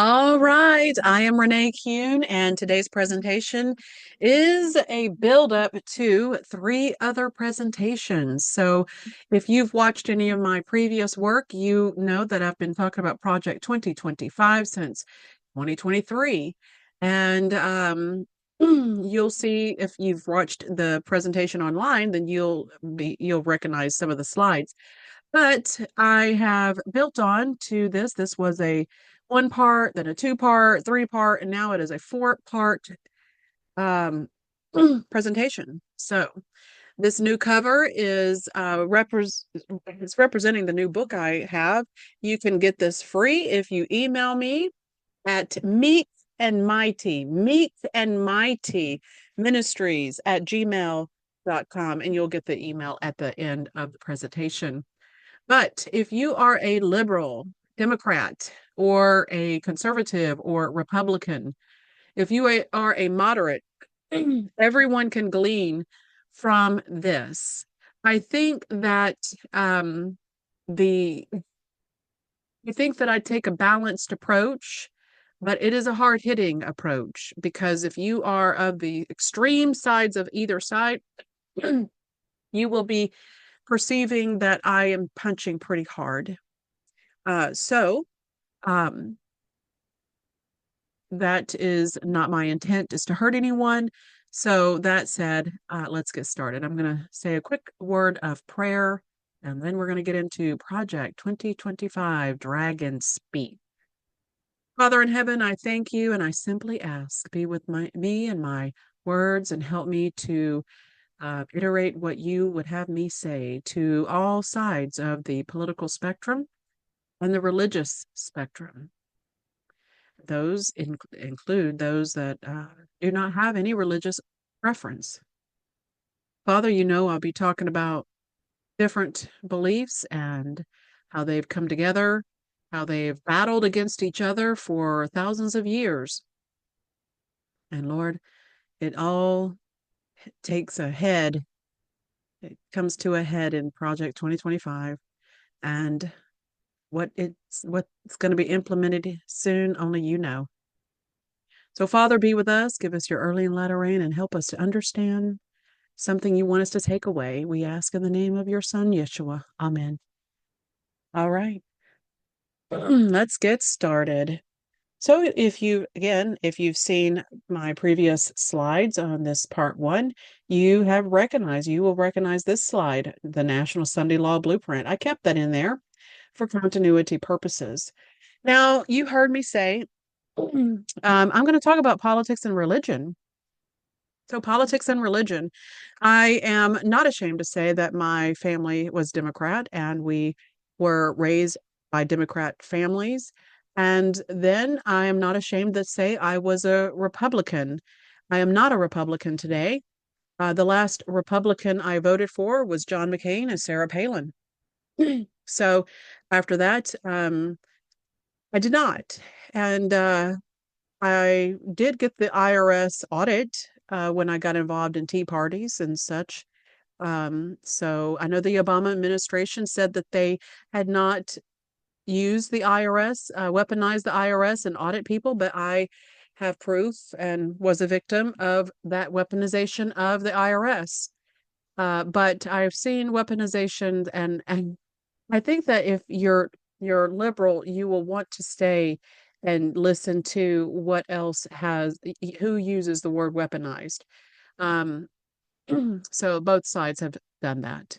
All right, I am Renee Kuhn, and today's presentation is a build-up to three other presentations. So, if you've watched any of my previous work, you know that I've been talking about Project 2025 since 2023. And you'll see if you've watched the presentation online, then you'll recognize some of the slides. But I have built on to this. This was a one part, then a two part, three part, and now it is a four-part um, presentation. So this new cover is representing the new book I have. You can get this free if you email me at meek and mighty ministries at gmail.com, and you'll get the email at the end of the presentation. But if you are a liberal, Democrat, or a conservative or Republican, if you are a moderate, everyone can glean from this. I think that the I think that I take a balanced approach, but it is a hard-hitting approach because if you are of the extreme sides of either side, you will be perceiving that I am punching pretty hard. So um, that is not my intent is to hurt anyone. So that said, let's get started. I'm going to say a quick word of prayer, and then we're going to get into Project 2025 Dragon Speak. Father in heaven, I thank you and I simply ask, be with me and my words and help me to iterate what you would have me say to all sides of the political spectrum and the religious spectrum. Those include those that do not have any religious preference. Father, you know, I'll be talking about different beliefs and how they've come together, how they've battled against each other for thousands of years. And Lord, it all takes a head, it comes to a head in Project 2025. And what's going to be implemented soon, only you know. So, Father, be with us. Give us your early and latter rain and help us to understand something you want us to take away. We ask in the name of your Son, Yeshua. Amen. All right. Let's get started. So, if you've seen my previous slides on this part one, you will recognize this slide, the National Sunday Law Blueprint. I kept that in there for continuity purposes. Now, you heard me say, I'm going to talk about politics and religion. So, politics and religion. I am not ashamed to say that my family was Democrat and we were raised by Democrat families. And then I am not ashamed to say I was a Republican. I am not a Republican today. The last Republican I voted for was John McCain and Sarah Palin. So after that, I did not. And I did get the IRS audit when I got involved in tea parties and such. So I know the Obama administration said that they had not used the IRS, weaponized the IRS and audit people, but I have proof and was a victim of that weaponization of the IRS. But I've seen weaponization and I think that if you're liberal, you will want to stay and listen to what else who uses the word weaponized. Um, so both sides have done that.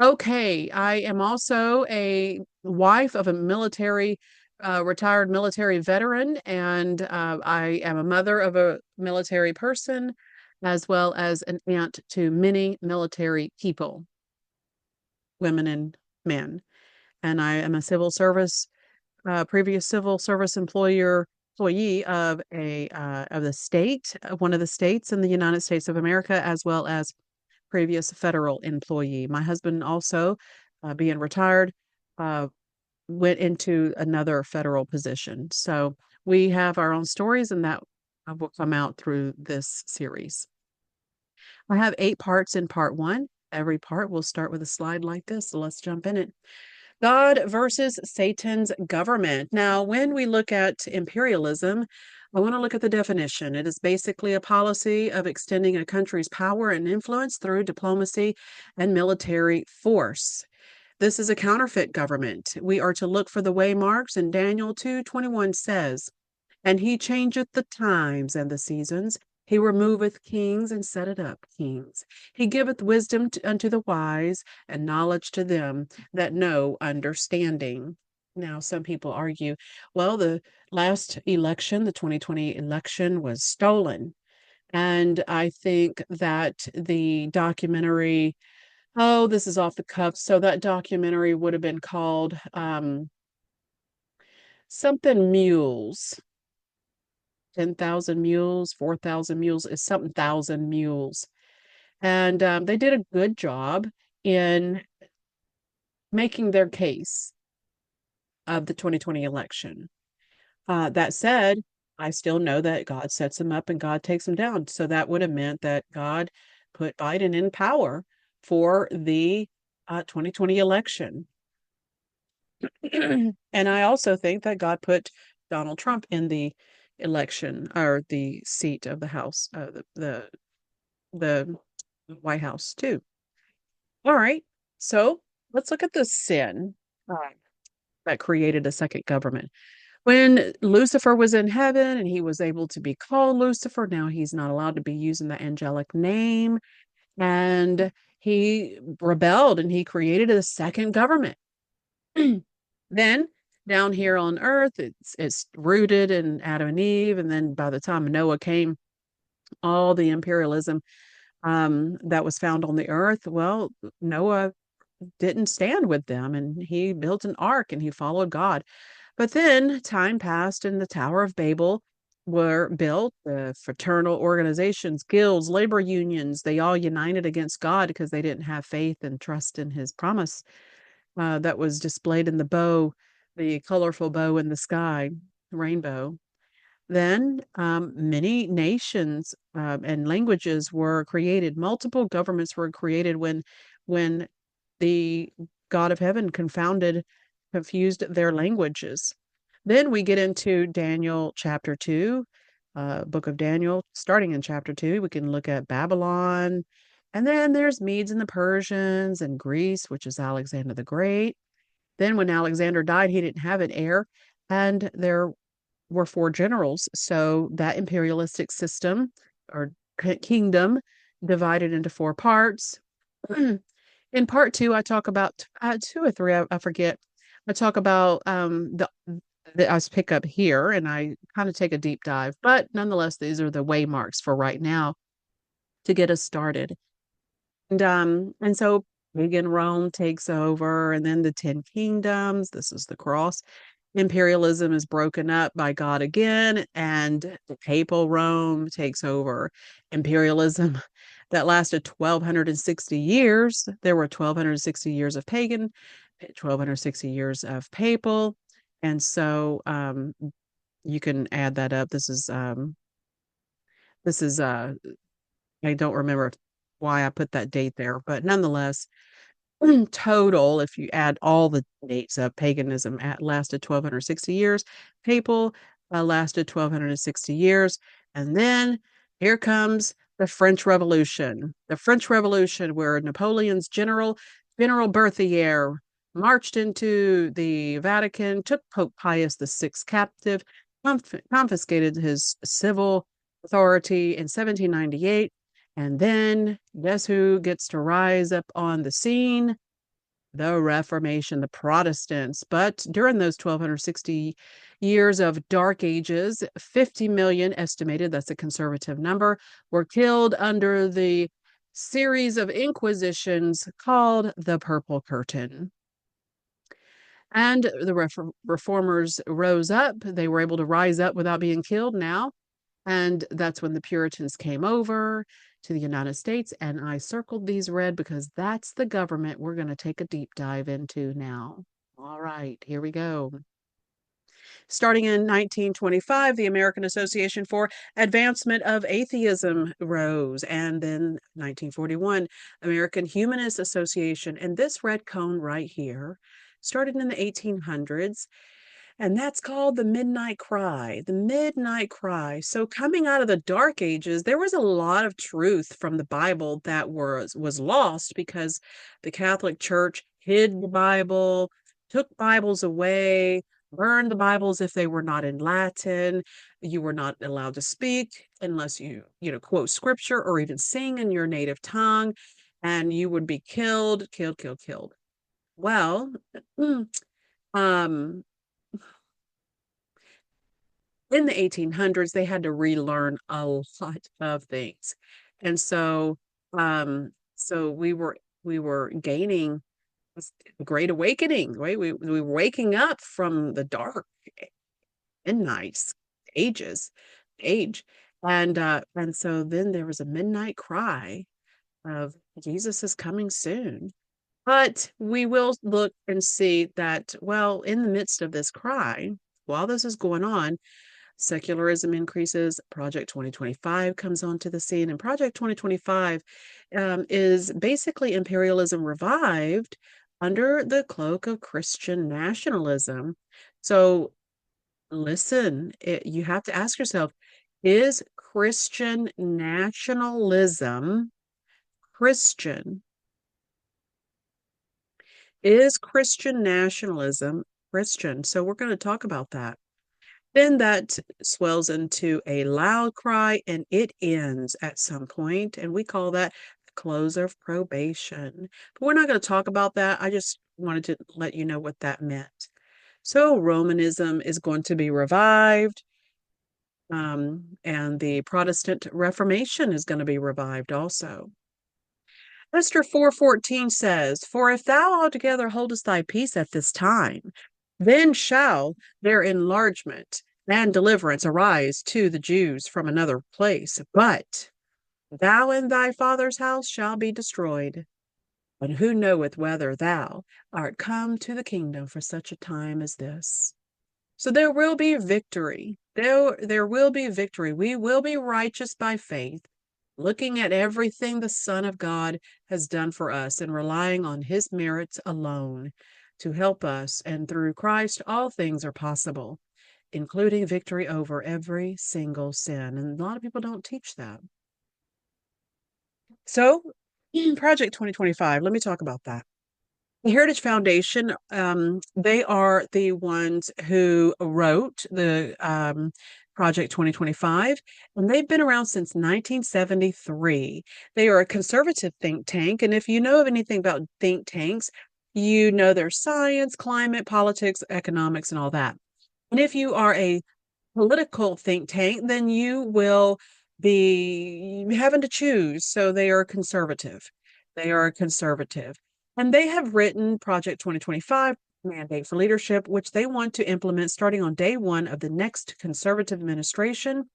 Okay, I am also a wife of a retired military veteran, and I am a mother of a military person, as well as an aunt to many military people, women and men. And I am a previous civil service employee of the state, one of the states in the United States of America, as well as previous federal employee. My husband also, being retired, uh, went into another federal position. So we have our own stories, and that will come out through this series. I have 8 parts in part one. Every part will start with a slide like this. So let's jump in it. God versus Satan's government. Now, when we look at imperialism, I want to look at the definition. It is basically a policy of extending a country's power and influence through diplomacy and military force. This is a counterfeit government. We are to look for the waymarks, and Daniel 2:21 says, and he changeth the times and the seasons. He removeth kings and setteth up kings. He giveth wisdom unto the wise and knowledge to them that know understanding. Now, some people argue, well, the last election, the 2020 election, was stolen. And I think that the documentary, oh, this is off the cuff. So that documentary would have been called something Mules. 10,000 mules, 4,000 mules is something thousand mules. And they did a good job in making their case of the 2020 election. That said, I still know that God sets them up and God takes them down. So that would have meant that God put Biden in power for the 2020 election. And I also think that God put Donald Trump in the election or the seat of the House, the White House too. All right. So let's look at the sin that created a second government. When Lucifer was in heaven and he was able to be called Lucifer, now he's not allowed to be using the angelic name. And he rebelled and he created a second government. Then down here on earth, it's rooted in Adam and Eve. And then by the time Noah came, all the imperialism that was found on the earth, well, Noah didn't stand with them and he built an ark and he followed God. But then time passed and the Tower of Babel were built. The fraternal organizations, guilds, labor unions, they all united against God because they didn't have faith and trust in his promise that was displayed in the bow, the colorful bow in the sky, rainbow. Then many nations and languages were created. Multiple governments were created when the God of heaven confused their languages. Then we get into Daniel chapter 2, book of Daniel, starting in chapter 2. We can look at Babylon. And then there's Medes and the Persians and Greece, which is Alexander the Great. Then when Alexander died, he didn't have an heir. And there were four generals. So that imperialistic system or kingdom divided into four parts. In part two, I talk about two or three, I forget. I talk about I pick up here and I kind of take a deep dive, but nonetheless, these are the waymarks for right now to get us started. And so pagan Rome takes over, and then the 10 kingdoms. This is the cross. Imperialism is broken up by God again, and the papal Rome takes over. Imperialism that lasted 1260 years. There were 1260 years of pagan, 1260 years of papal. And so you can add that up. This is I don't remember why I put that date there, but nonetheless, total, if you add all the dates of paganism, lasted 1260 years. Papal lasted 1260 years. And then here comes the French Revolution. The French Revolution, where Napoleon's General Berthier, marched into the Vatican, took Pope Pius VI captive, confiscated his civil authority in 1798. And then guess who gets to rise up on the scene? The Reformation, the Protestants. But during those 1260 years of dark ages, 50 million estimated, that's a conservative number, were killed under the series of inquisitions called the Purple Curtain. And the reformers rose up. They were able to rise up without being killed now. And that's when the Puritans came over to the United States. And I circled these red because that's the government we're going to take a deep dive into now. All right, here we go. Starting in 1925, the American Association for Advancement of Atheism rose. And then 1941, American Humanist Association. And this red cone right here started in the 1800s. And that's called the Midnight Cry. The Midnight Cry. So coming out of the Dark Ages, there was a lot of truth from the Bible that was lost because the Catholic Church hid the Bible, took Bibles away, burned the Bibles if they were not in Latin. You were not allowed to speak unless quote scripture or even sing in your native tongue, and you would be killed, killed, killed, killed. Well, um, in the 1800s, they had to relearn a lot of things. And so we were gaining a great awakening, right? We were waking up from the dark midnight ages age. And so then there was a midnight cry of Jesus is coming soon. But we will look and see that, well, in the midst of this cry, while this is going on, secularism increases. Project 2025 comes onto the scene, and Project 2025 is basically imperialism revived under the cloak of Christian nationalism. So listen, you have to ask yourself, is Christian nationalism Christian? Is Christian nationalism Christian? So we're going to talk about that. Then that swells into a loud cry and it ends at some point, and we call that the close of probation. But we're not going to talk about that. I just wanted to let you know what that meant. So Romanism is going to be revived, and the Protestant Reformation is going to be revived also. Esther 4:14 says, "For if thou altogether holdest thy peace at this time, then shall their enlargement and deliverance arise to the Jews from another place. But thou and thy father's house shall be destroyed. But who knoweth whether thou art come to the kingdom for such a time as this?" So there will be victory. There will be victory. We will be righteous by faith, looking at everything the Son of God has done for us and relying on his merits alone to help us. And through Christ, all things are possible, including victory over every single sin. And a lot of people don't teach that. So, Project 2025, let me talk about that. The Heritage Foundation, they are the ones who wrote the Project 2025, and they've been around since 1973. They are a conservative think tank, and if you know of anything about think tanks, you know there's science, climate, politics, economics, and all that. And if you are a political think tank, then you will be having to choose. So they are conservative. They are conservative. And they have written Project 2025 Mandate for Leadership, which they want to implement starting on day one of the next conservative administration.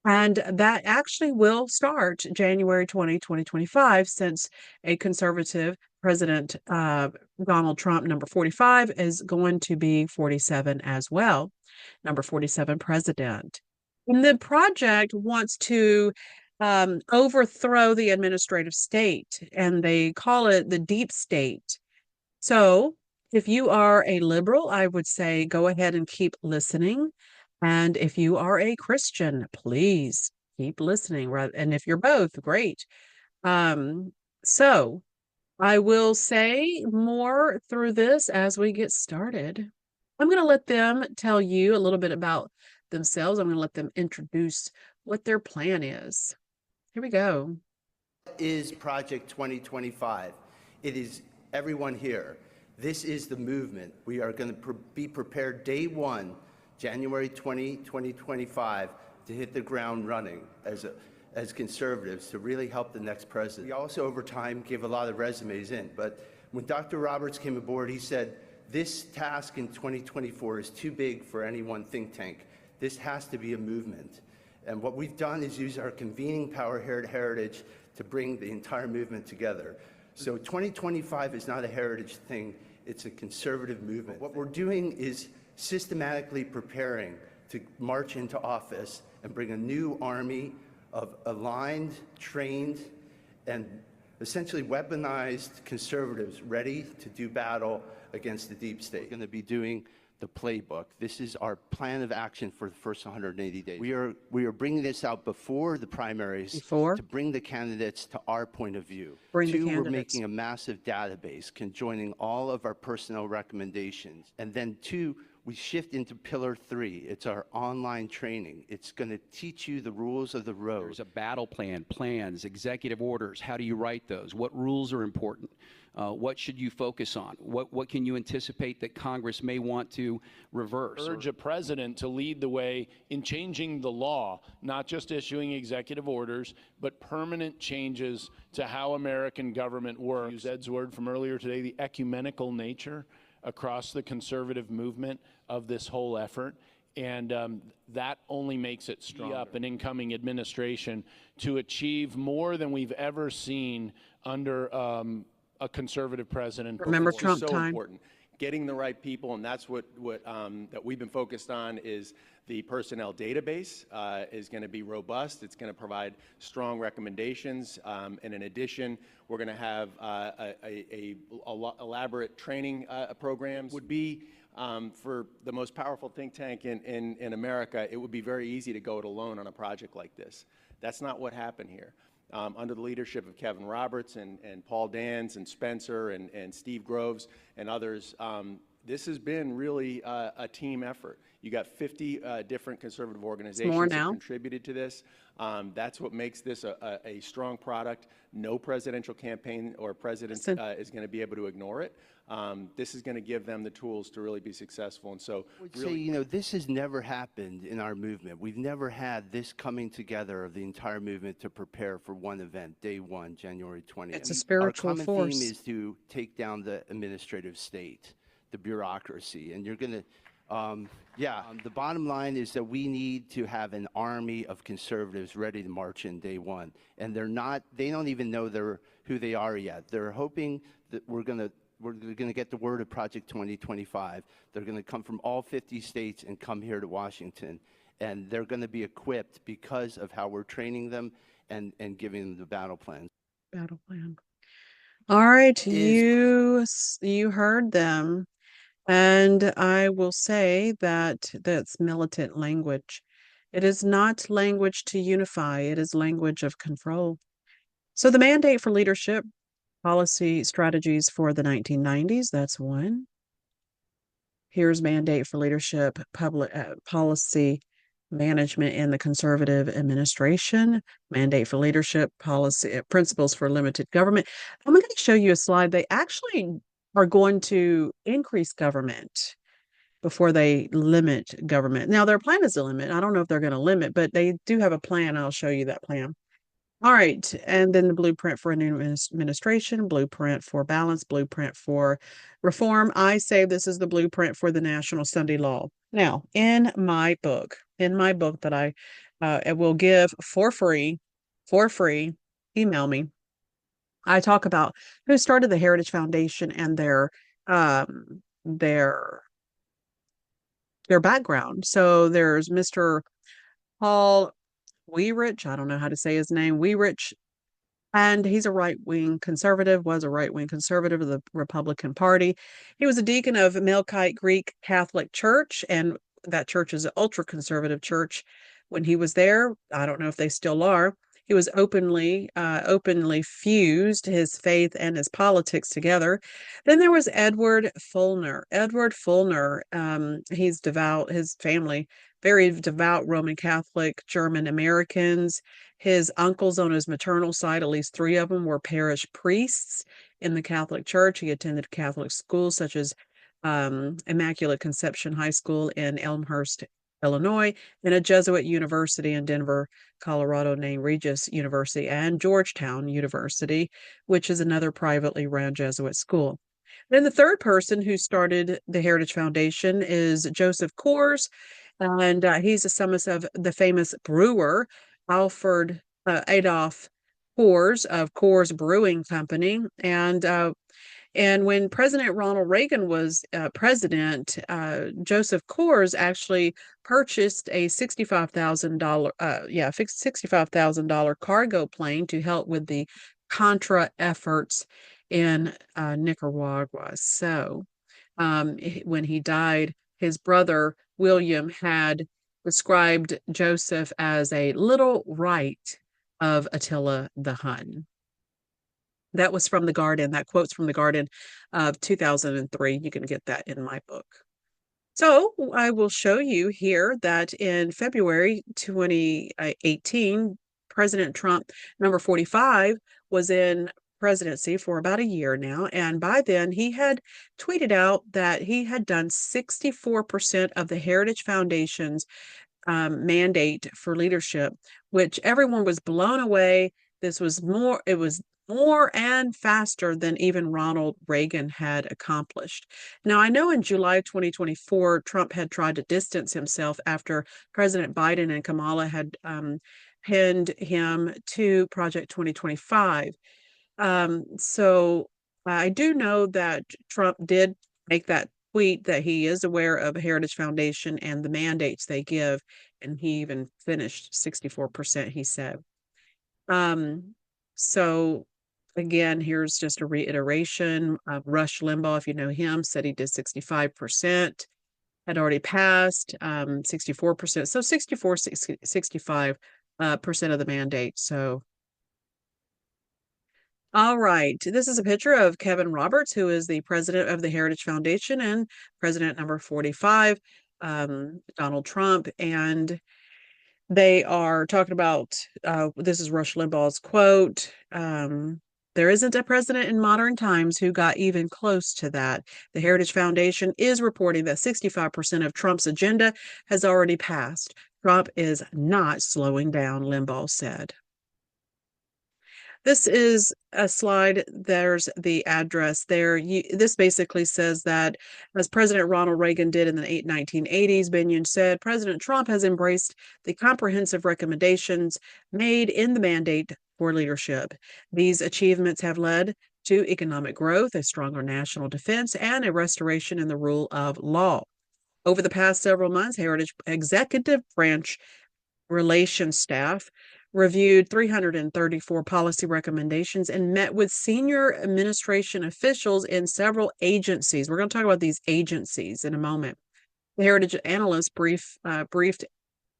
And that actually will start January 2025, since a conservative president, Donald Trump, number 45, is going to be 47 as well, number 47 president. And the project wants to overthrow the administrative state, and they call it the deep state. So if you are a liberal, I would say go ahead and keep listening. And if you are a Christian, please keep listening. And if you're both, great. So I will say more through this as we get started. I'm going to let them tell you a little bit about themselves. I'm going to let them introduce what their plan is. Here we go. Is Project 2025. It is everyone here. This is the movement. We are going to be prepared day one, January 2025, to hit the ground running as conservatives to really help the next president. We also, over time, give a lot of resumes in. But when Dr. Roberts came aboard, he said, this task in 2024 is too big for any one think tank. This has to be a movement. And what we've done is use our convening power here at Heritage to bring the entire movement together. So 2025 is not a Heritage thing, it's a conservative movement. What we're doing is systematically preparing to march into office and bring a new army of aligned, trained, and essentially weaponized conservatives ready to do battle against the deep state. We're going to be doing the playbook. This is our plan of action for the first 180 days. We are bringing this out before the primaries Before, to bring the candidates to our point of view. bring the Two, we're candidates. making a massive database conjoining all of our personnel recommendations. And then two, we shift into pillar 3. It's our online training. It's going to teach you the rules of the road. There's a battle plan, plans, executive orders. How do you write those? What rules are important? What should you focus on? What can you anticipate that Congress may want to reverse? Urge a president to lead the way in changing the law, not just issuing executive orders, but permanent changes to how American government works. Use Ed's word from earlier today, the ecumenical nature across the conservative movement of this whole effort. And that only makes it strong up an incoming administration to achieve more than we've ever seen under a conservative president. Remember It's Trump so time? important. Getting the right people, and that's what that we've been focused on is the personnel database is going to be robust. It's going to provide strong recommendations, and in addition, we're going to have elaborate training programs. Would be for the most powerful think tank in America, it would be very easy to go it alone on a project like this. That's not what happened here. Under the leadership of Kevin Roberts and Paul Dans and Spencer and Steve Groves and others, this has been really a team effort. You got 50 different conservative organizations that contributed to this. That's what makes this a strong product. No presidential campaign or president is going to be able to ignore it. This is going to give them the tools to really be successful. And so, I would say, you know, this has never happened in our movement. We've never had this coming together of the entire movement to prepare for one event, day one, January 20th. It's a spiritual Our common force. theme is to take down the administrative state, the bureaucracy, and you're going to. The bottom line is that we need to have an army of conservatives ready to march in day one, and they don't even know who they are yet. They're hoping that we're going to get the word of Project 2025. They're going to come from all 50 states and come here to Washington, and they're going to be equipped because of how we're training them and giving them the battle plans. Battle plan. All right, you heard them. And I will say that that's militant language. It is not language to unify, it is language of control. So the mandate for leadership, policy strategies for the 1990s, that's one. Here's mandate for leadership, public policy management in the conservative administration, mandate for leadership, policy principles for limited government. I'm going to show you a slide. They actually are going to increase government before they limit government. Now, their plan is to limit. I don't know if they're going to limit, but they do have a plan. I'll show you that plan. All right. And then the blueprint for a new administration, blueprint for balance, blueprint for reform. I say this is the blueprint for the national Sunday law. Now, in my book that I will give for free, email me. I talk about who started the Heritage Foundation and their background. So there's Mr. Paul Weirich, I don't know how to say his name, Weirich, and he's a right-wing conservative, was a right-wing conservative of the Republican Party. He was a deacon of Melkite Greek Catholic Church, and that church is an ultra-conservative church. When he was there, I don't know if they still are, he was openly fused his faith and his politics together. Then there was Edward Fulner. He's devout, his family, very devout Roman Catholic, German Americans. His uncles on his maternal side, at least 3 of them, were parish priests in the Catholic Church. He attended Catholic schools such as Immaculate Conception High School in Elmhurst, Illinois, and a Jesuit university in Denver, Colorado named Regis University, and Georgetown University, which is another privately run Jesuit school. Then the third person who started the Heritage Foundation is Joseph Coors, and he's the son of the famous brewer, Adolf Coors of Coors Brewing Company. And when President Ronald Reagan was president, Joseph Coors actually purchased a $65,000 cargo plane to help with the Contra efforts in Nicaragua. So When he died, his brother William had described Joseph as a little right of Attila the Hun. That was from The Garden. That quote's from The Garden of 2003. You can get that in my book. So I will show you here that in February 2018, President Trump, number 45, was in presidency for about a year now. And by then, he had tweeted out that he had done 64% of the Heritage Foundation's mandate for leadership, which everyone was blown away. It was more and faster than even Ronald Reagan had accomplished. Now, I know in July 2024, Trump had tried to distance himself after President Biden and Kamala had pinned him to Project 2025. So I do know that Trump did make that tweet that he is aware of Heritage Foundation and the mandates they give, and he even finished 64%, he said. So again, here's just a reiteration. Rush Limbaugh, if you know him, said he did 65%, had already passed 64%. So 64, 65% percent of the mandate. So all right. This is a picture of Kevin Roberts, who is the president of the Heritage Foundation and president number 45, Donald Trump. And they are talking about this is Rush Limbaugh's quote. There isn't a president in modern times who got even close to that. The Heritage Foundation is reporting that 65% of Trump's agenda has already passed. Trump is not slowing down, Limbaugh said. This is a slide. There's the address there. This basically says that, as President Ronald Reagan did in the 1980s, Binion said, President Trump has embraced the comprehensive recommendations made in the mandate for leadership. These achievements have led to economic growth, a stronger national defense, and a restoration in the rule of law. Over the past several months, Heritage Executive Branch Relations staff reviewed 334 policy recommendations and met with senior administration officials in several agencies. We're going to talk about these agencies in a moment. The Heritage Analysts briefed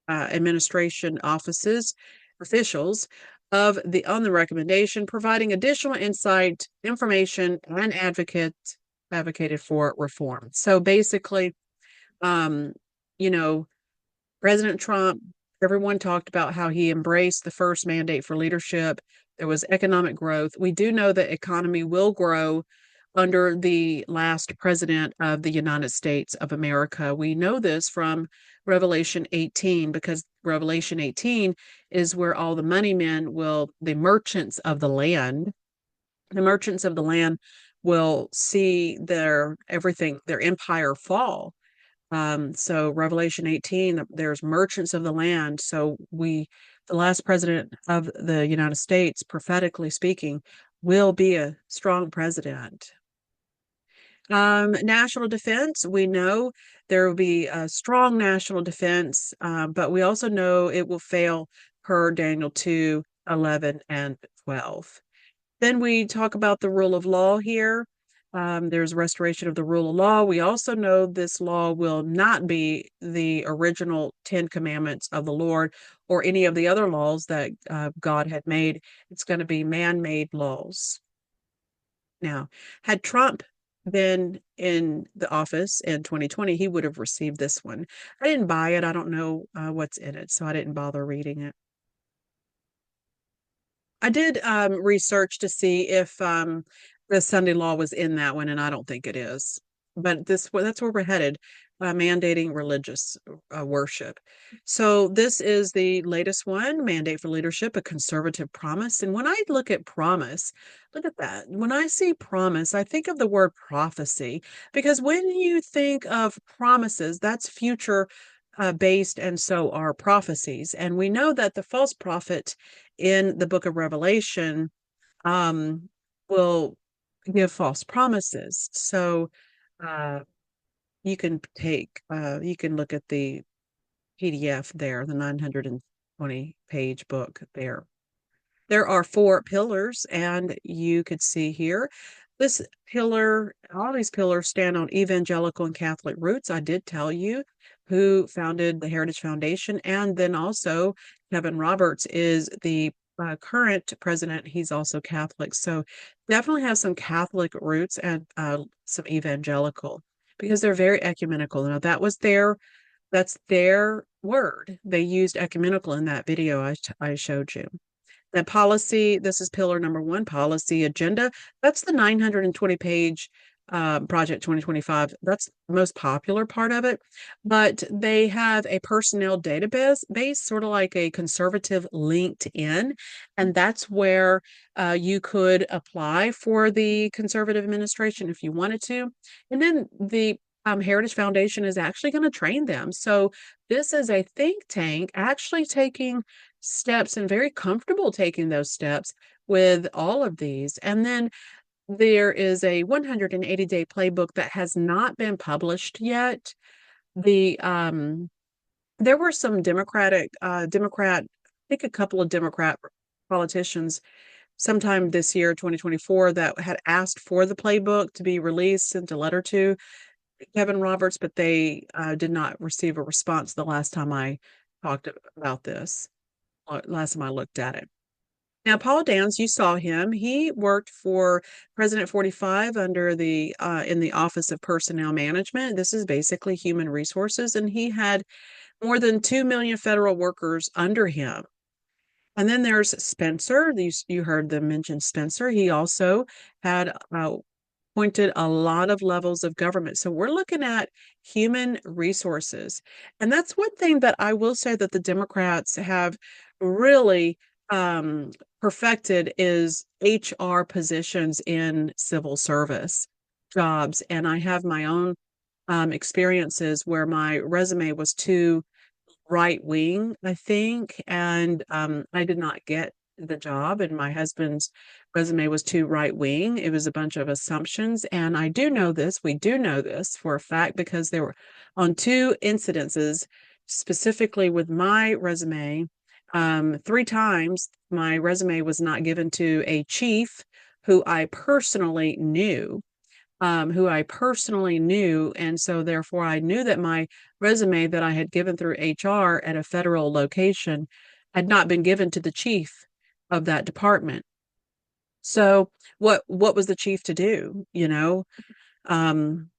administration offices officials on the recommendation, providing additional insight, information, and advocated for reform. So basically, you know, President Trump, everyone talked about how he embraced the first mandate for leadership. There was economic growth. We do know that economy will grow under the last president of the United States of America. We know this from Revelation 18, because Revelation 18 is where all the money men the merchants of the land will see their empire fall. So Revelation 18, there's merchants of the land. So the last president of the United States, prophetically speaking, will be a strong president. National defense, we know there will be a strong national defense, but we also know it will fail per Daniel 2, 11, and 12. Then we talk about the rule of law here. There's restoration of the rule of law. We also know this law will not be the original 10 commandments of the Lord or any of the other laws that God had made. It's going to be man-made laws. Now, had Trump been in the office in 2020, he would have received this one. I didn't buy it. I don't know what's in it, so I didn't bother reading it. I did research to see if the Sunday law was in that one, and I don't think it is. But that's where we're headed, mandating religious worship. So this is the latest one, Mandate for Leadership, a Conservative Promise. And when I look at promise, look at that. When I see promise, I think of the word prophecy, because when you think of promises, that's future based, and so are prophecies. And we know that the false prophet in the book of Revelation will give false promises. So you can look at the PDF there, the 920-page book there. There are 4 pillars, and you could see here this pillar, all these pillars stand on evangelical and Catholic roots. I did tell you who founded the Heritage Foundation. And then also, Kevin Roberts is the current president. He's also Catholic. So definitely have some Catholic roots and some evangelical because they're very ecumenical. Now, that's their word. They used ecumenical in that video I showed you. The policy, this is pillar number one, policy agenda. That's the 920 page Project 2025. That's the most popular part of it. But they have a personnel database, sort of like a conservative LinkedIn. And that's where you could apply for the conservative administration if you wanted to. And then the Heritage Foundation is actually going to train them. So this is a think tank actually taking steps and very comfortable taking those steps with all of these. And then there is a 180-day playbook that has not been published yet. There were some Democrat, I think a couple of Democrat politicians sometime this year, 2024, that had asked for the playbook to be released, sent a letter to Kevin Roberts, but they did not receive a response the last time I talked about this, last time I looked at it. Now, Paul Downs, you saw him. He worked for President 45 under the in the Office of Personnel Management. This is basically human resources, and he had more than 2 million federal workers under him. And then there's Spencer. You heard them mention Spencer. He also had appointed a lot of levels of government. So we're looking at human resources. And that's one thing that I will say that the Democrats have really perfected is HR positions in civil service jobs. And I have my own experiences where my resume was too right wing, I think, and I did not get the job. And my husband's resume was too right wing. It was a bunch of assumptions, and I do know this. We do know this for a fact because there were on two incidences, specifically with my resume. Three times my resume was not given to a chief who I personally knew and so therefore I knew that my resume that I had given through HR at a federal location had not been given to the chief of that department. So what was the chief to do? Um,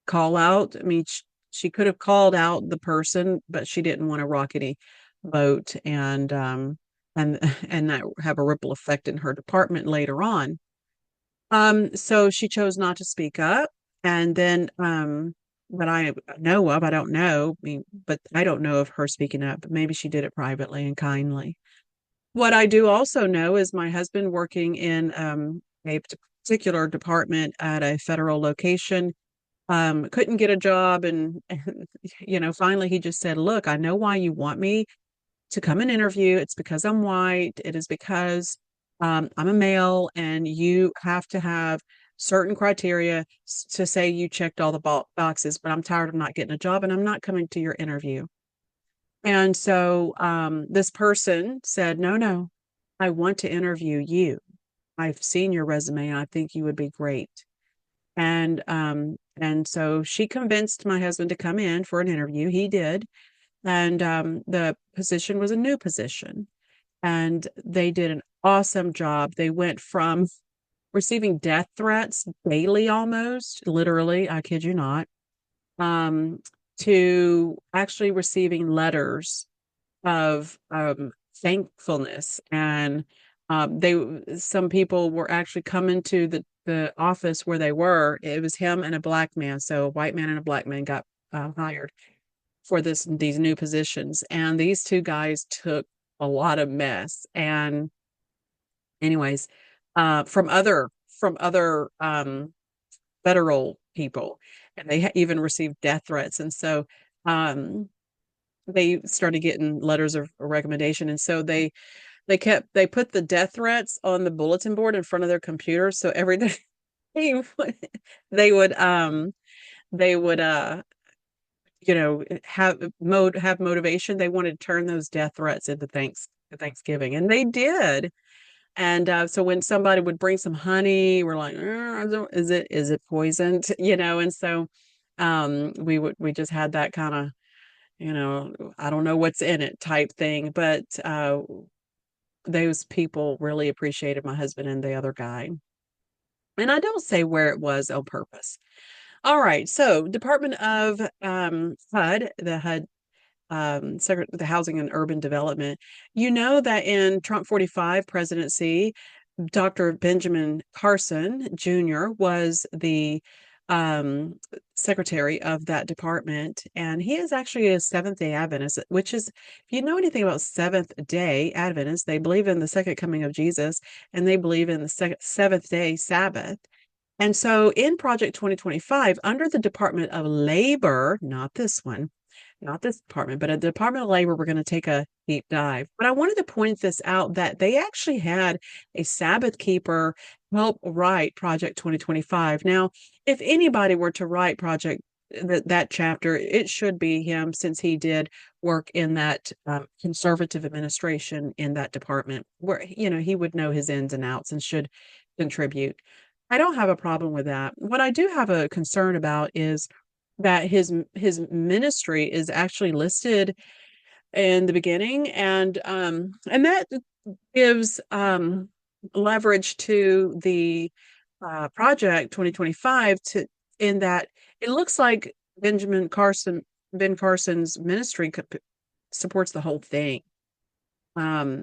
call out. I mean, she could have called out the person, but she didn't want to rock any boat and and that have a ripple effect in her department later on. So she chose not to speak up. And then, what I know of, I don't know, but I don't know of her speaking up, but maybe she did it privately and kindly. What I do also know is my husband working in a particular department at a federal location couldn't get a job. And finally he just said, look, I know why you want me to come and interview. It's because I'm white. It is because I'm a male, and you have to have certain criteria to say you checked all the boxes. But I'm tired of not getting a job, and I'm not coming to your interview. And so this person said, no, no, I want to interview you. I've seen your resume, and I think you would be great. And so she convinced my husband to come in for an interview. He did. And the position was a new position. And they did an awesome job. They went from receiving death threats daily, almost literally, I kid you not, um, to actually receiving letters of thankfulness. And some people were actually coming to the office where they were. It was him and a black man. So a white man and a black man got hired for these new positions. And these two guys took a lot of mess. And anyways, from other federal people, and they even received death threats. And so um, they started getting letters of recommendation. And so they put the death threats on the bulletin board in front of their computer. So every day they would they would have motivation. They wanted to turn those death threats into Thanksgiving, and they did. And so when somebody would bring some honey, we're like, is it poisoned? And so we just had that kind of, I don't know what's in it type thing. But those people really appreciated my husband and the other guy. And I don't say where it was on purpose. All right. So Department of HUD, the HUD the Housing and Urban Development. You know that in Trump 45 presidency, Dr. Benjamin Carson Jr. was the um, secretary of that department, and he is actually a Seventh day Adventist, which is, if you know anything about Seventh day Adventists, they believe in the second coming of Jesus and they believe in the seventh day Sabbath. And so in Project 2025, under the Department of Labor, not this one, not this department, but at the Department of Labor, we're going to take a deep dive. But I wanted to point this out that they actually had a Sabbath keeper help write Project 2025. Now, if anybody were to write that chapter, it should be him, since he did work in that conservative administration in that department, where he would know his ins and outs and should contribute. I don't have a problem with that. What I do have a concern about is that his ministry is actually listed in the beginning, and that gives leverage to the project 2025, to in that it looks like Ben Carson's ministry supports the whole thing.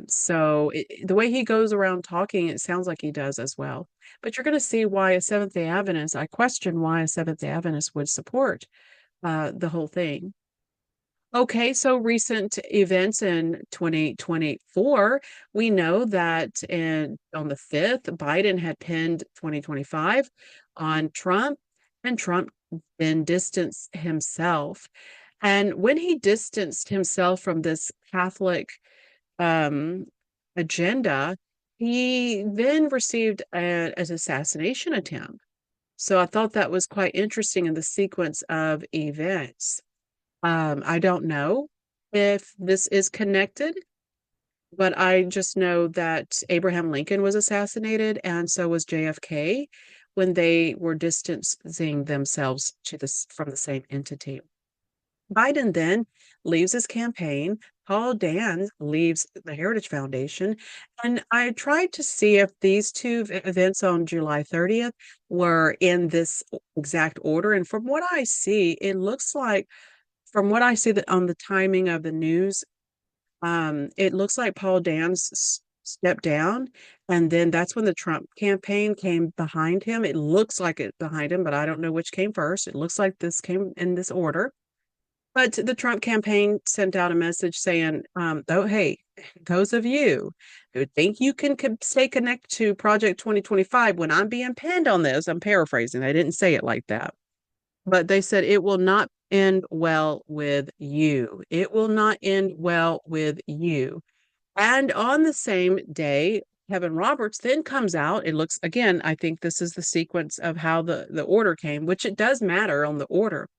So the way he goes around talking, it sounds like he does as well. But you're going to see why a Seventh day Adventist, I question why a Seventh day Adventist would support the whole thing. Okay, so recent events in 2024, we know that on the 5th, Biden had pinned 2025 on Trump, and Trump then distanced himself. And when he distanced himself from this Catholic um, agenda, he then received an assassination attempt. So I thought that was quite interesting in the sequence of events. I don't know if this is connected, but I just know that Abraham Lincoln was assassinated, and so was JFK, when they were distancing themselves from the same entity. Biden then leaves his campaign. Paul Dan leaves the Heritage Foundation. And I tried to see if these two events on July 30th were in this exact order. And from what I see, it looks like, from what I see that on the timing of the news, it looks like Paul Dan's stepped down. And then that's when the Trump campaign came behind him. It looks like it behind him, but I don't know which came first. It looks like this came in this order. But the Trump campaign sent out a message saying, oh, hey, those of you who think you can stay connected to Project 2025 when I'm being pinned on this, I'm paraphrasing, I didn't say it like that. But they said it will not end well with you. It will not end well with you. And on the same day, Kevin Roberts then comes out. It looks, again, I think this is the sequence of how the order came, which it does matter on the order.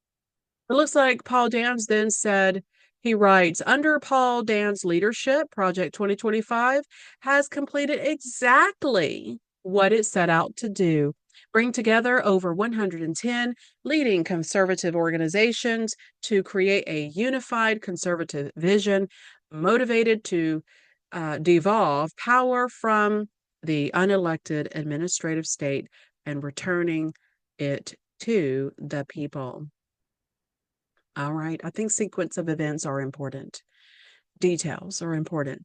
It looks like Paul Dans then said, he writes, under Paul Dan's leadership, Project 2025 has completed exactly what it set out to do: bring together over 110 leading conservative organizations to create a unified conservative vision motivated to devolve power from the unelected administrative state and returning it to the people. All right. I think sequence of events are important. Details are important.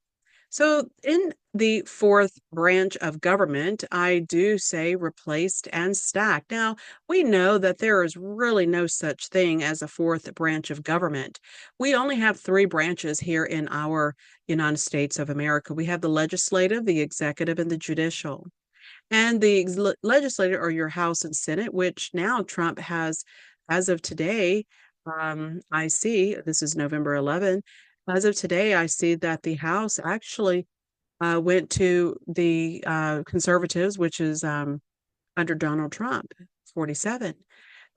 So, in the fourth branch of government, I do say replaced and stacked. Now, we know that there is really no such thing as a fourth branch of government. We only have three branches here in our United States of America. We have the legislative, the executive, and the judicial. And the legislature, or your House and Senate, which now Trump has, as of today, I see, this is November 11th. As of today, I see that the House actually went to the conservatives, which is under Donald Trump, 47.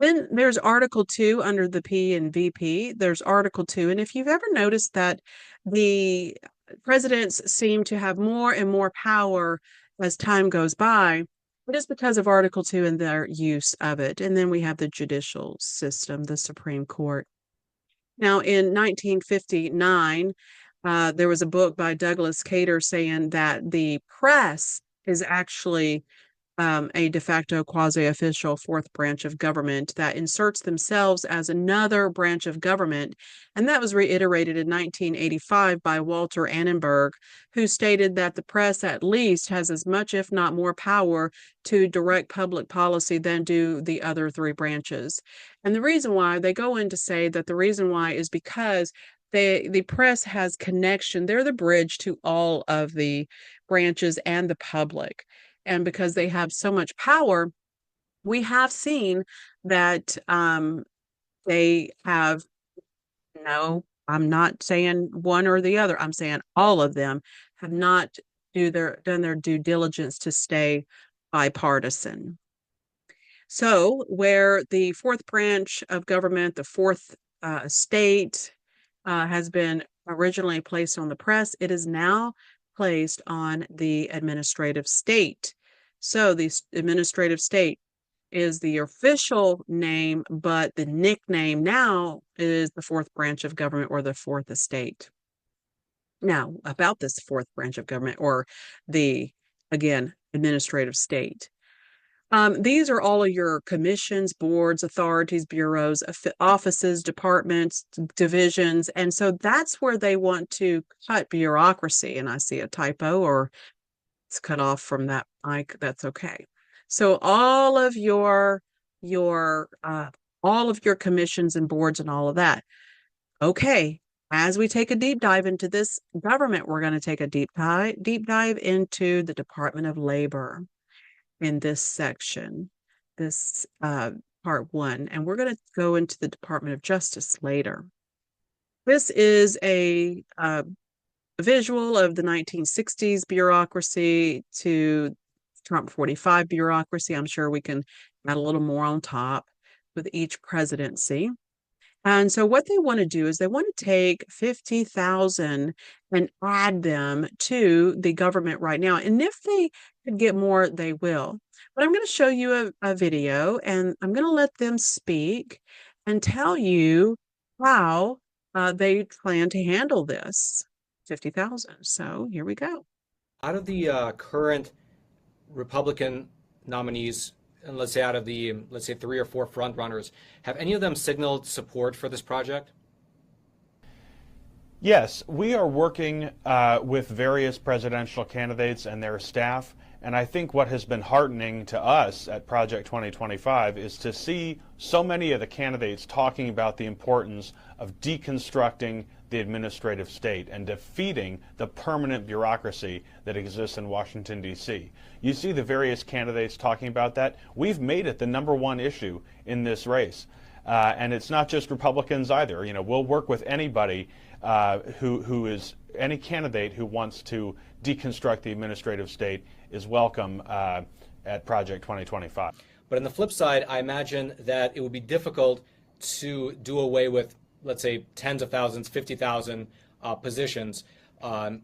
Then there's Article 2 under the P and VP. There's Article 2. And if you've ever noticed that the presidents seem to have more and more power as time goes by. It is because of Article 2 and their use of it. And then we have the judicial system, the Supreme Court. Now, in 1959, there was a book by Douglas Cater saying that the press is actually a de facto quasi-official fourth branch of government that inserts themselves as another branch of government. And that was reiterated in 1985 by Walter Annenberg, who stated that the press at least has as much, if not more, power to direct public policy than do the other three branches. And the reason why, they go in to say that the reason why is because the press has connection. They're the bridge to all of the branches and the public. And because they have so much power, we have seen that they have no, I'm not saying one or the other, I'm saying all of them have not done their due diligence to stay bipartisan. So, where the fourth branch of government, the fourth state, has been originally placed on the press, it is now placed on the administrative state. So the administrative state is the official name, but the nickname now is the fourth branch of government or the fourth estate. Now, about this fourth branch of government or the, again, administrative state. These are all of your commissions, boards, authorities, bureaus, offices, departments, divisions. And so that's where they want to cut bureaucracy. And I see a typo or it's cut off from that mic. That's okay. So all of your commissions and boards and all of that. Okay. As we take a deep dive into this government, we're going to take a deep dive into the Department of Labor in this section, this part one, and we're going to go into the Department of Justice later. This is a visual of the 1960s bureaucracy to Trump 45 bureaucracy. I'm sure we can add a little more on top with each presidency. And so what they want to do is they want to take 50,000 and add them to the government right now. And if they could get more, they will. But I'm going to show you a video and I'm going to let them speak and tell you how they plan to handle this 50,000. So here we go. Out of the current Republican nominees, and let's say out of the, let's say 3 or 4 front runners, have any of them signaled support for this project? Yes, we are working with various presidential candidates and their staff, and I think what has been heartening to us at Project 2025 is to see so many of the candidates talking about the importance of deconstructing the administrative state and defeating the permanent bureaucracy that exists in Washington, D.C. You see the various candidates talking about that. We've made it the #1 issue in this race. And it's not just Republicans either. You know, we'll work with anybody who is any candidate who wants to deconstruct the administrative state is welcome at Project 2025. But on the flip side, I imagine that it would be difficult to do away with, let's say, tens of thousands, 50,000 positions.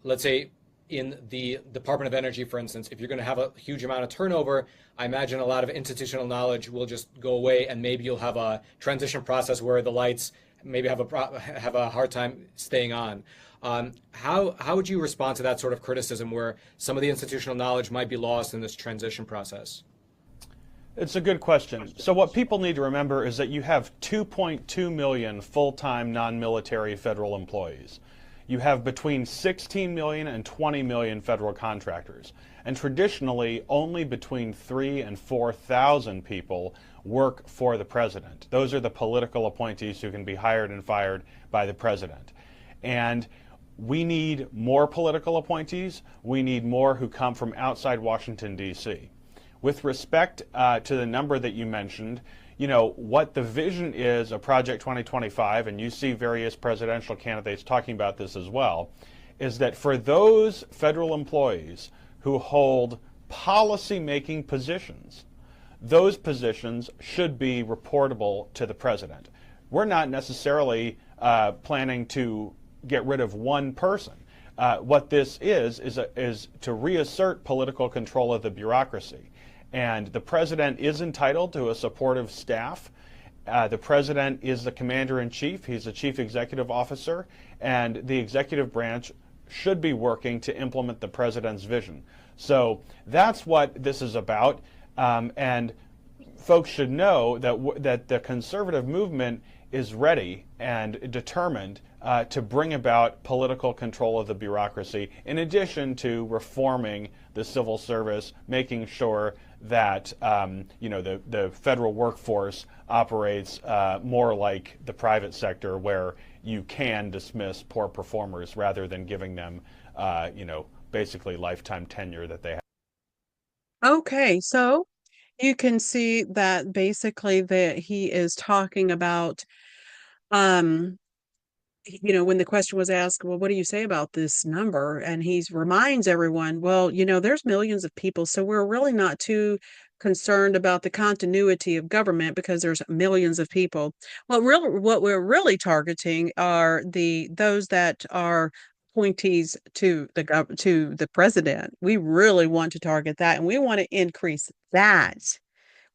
Let's say in the Department of Energy, for instance, if you're going to have a huge amount of turnover, I imagine a lot of institutional knowledge will just go away, and maybe you'll have a transition process where the lights maybe have a hard time staying on. How would you respond to that sort of criticism where some of the institutional knowledge might be lost in this transition process? It's a good question. So what people need to remember is that you have 2.2 million full-time non-military federal employees. You have between 16 million and 20 million federal contractors. And traditionally, only between 3,000 and 4,000 people work for the president. Those are the political appointees who can be hired and fired by the president. And we need more political appointees. We need more who come from outside Washington, D.C. With respect to the number that you mentioned, you know, what the vision is of Project 2025, and you see various presidential candidates talking about this as well, is that for those federal employees who hold policy-making positions, those positions should be reportable to the president. We're not necessarily planning to get rid of one person. what this is to reassert political control of the bureaucracy. And the president is entitled to a supportive staff. The president is the commander-in-chief. He's the chief executive officer, and the executive branch should be working to implement the president's vision. So that's what this is about, and folks should know that the conservative movement is ready and determined to bring about political control of the bureaucracy, in addition to reforming the civil service, making sure that the federal workforce operates more like the private sector, where you can dismiss poor performers rather than giving them basically lifetime tenure that they have. Okay, so you can see that basically that he is talking about um when the question was asked, well, what do you say about this number? And he reminds everyone, well, there's millions of people, so we're really not too concerned about the continuity of government because there's millions of people. What we're really targeting are those that are appointees to the president. We really want to target that, and we want to increase that.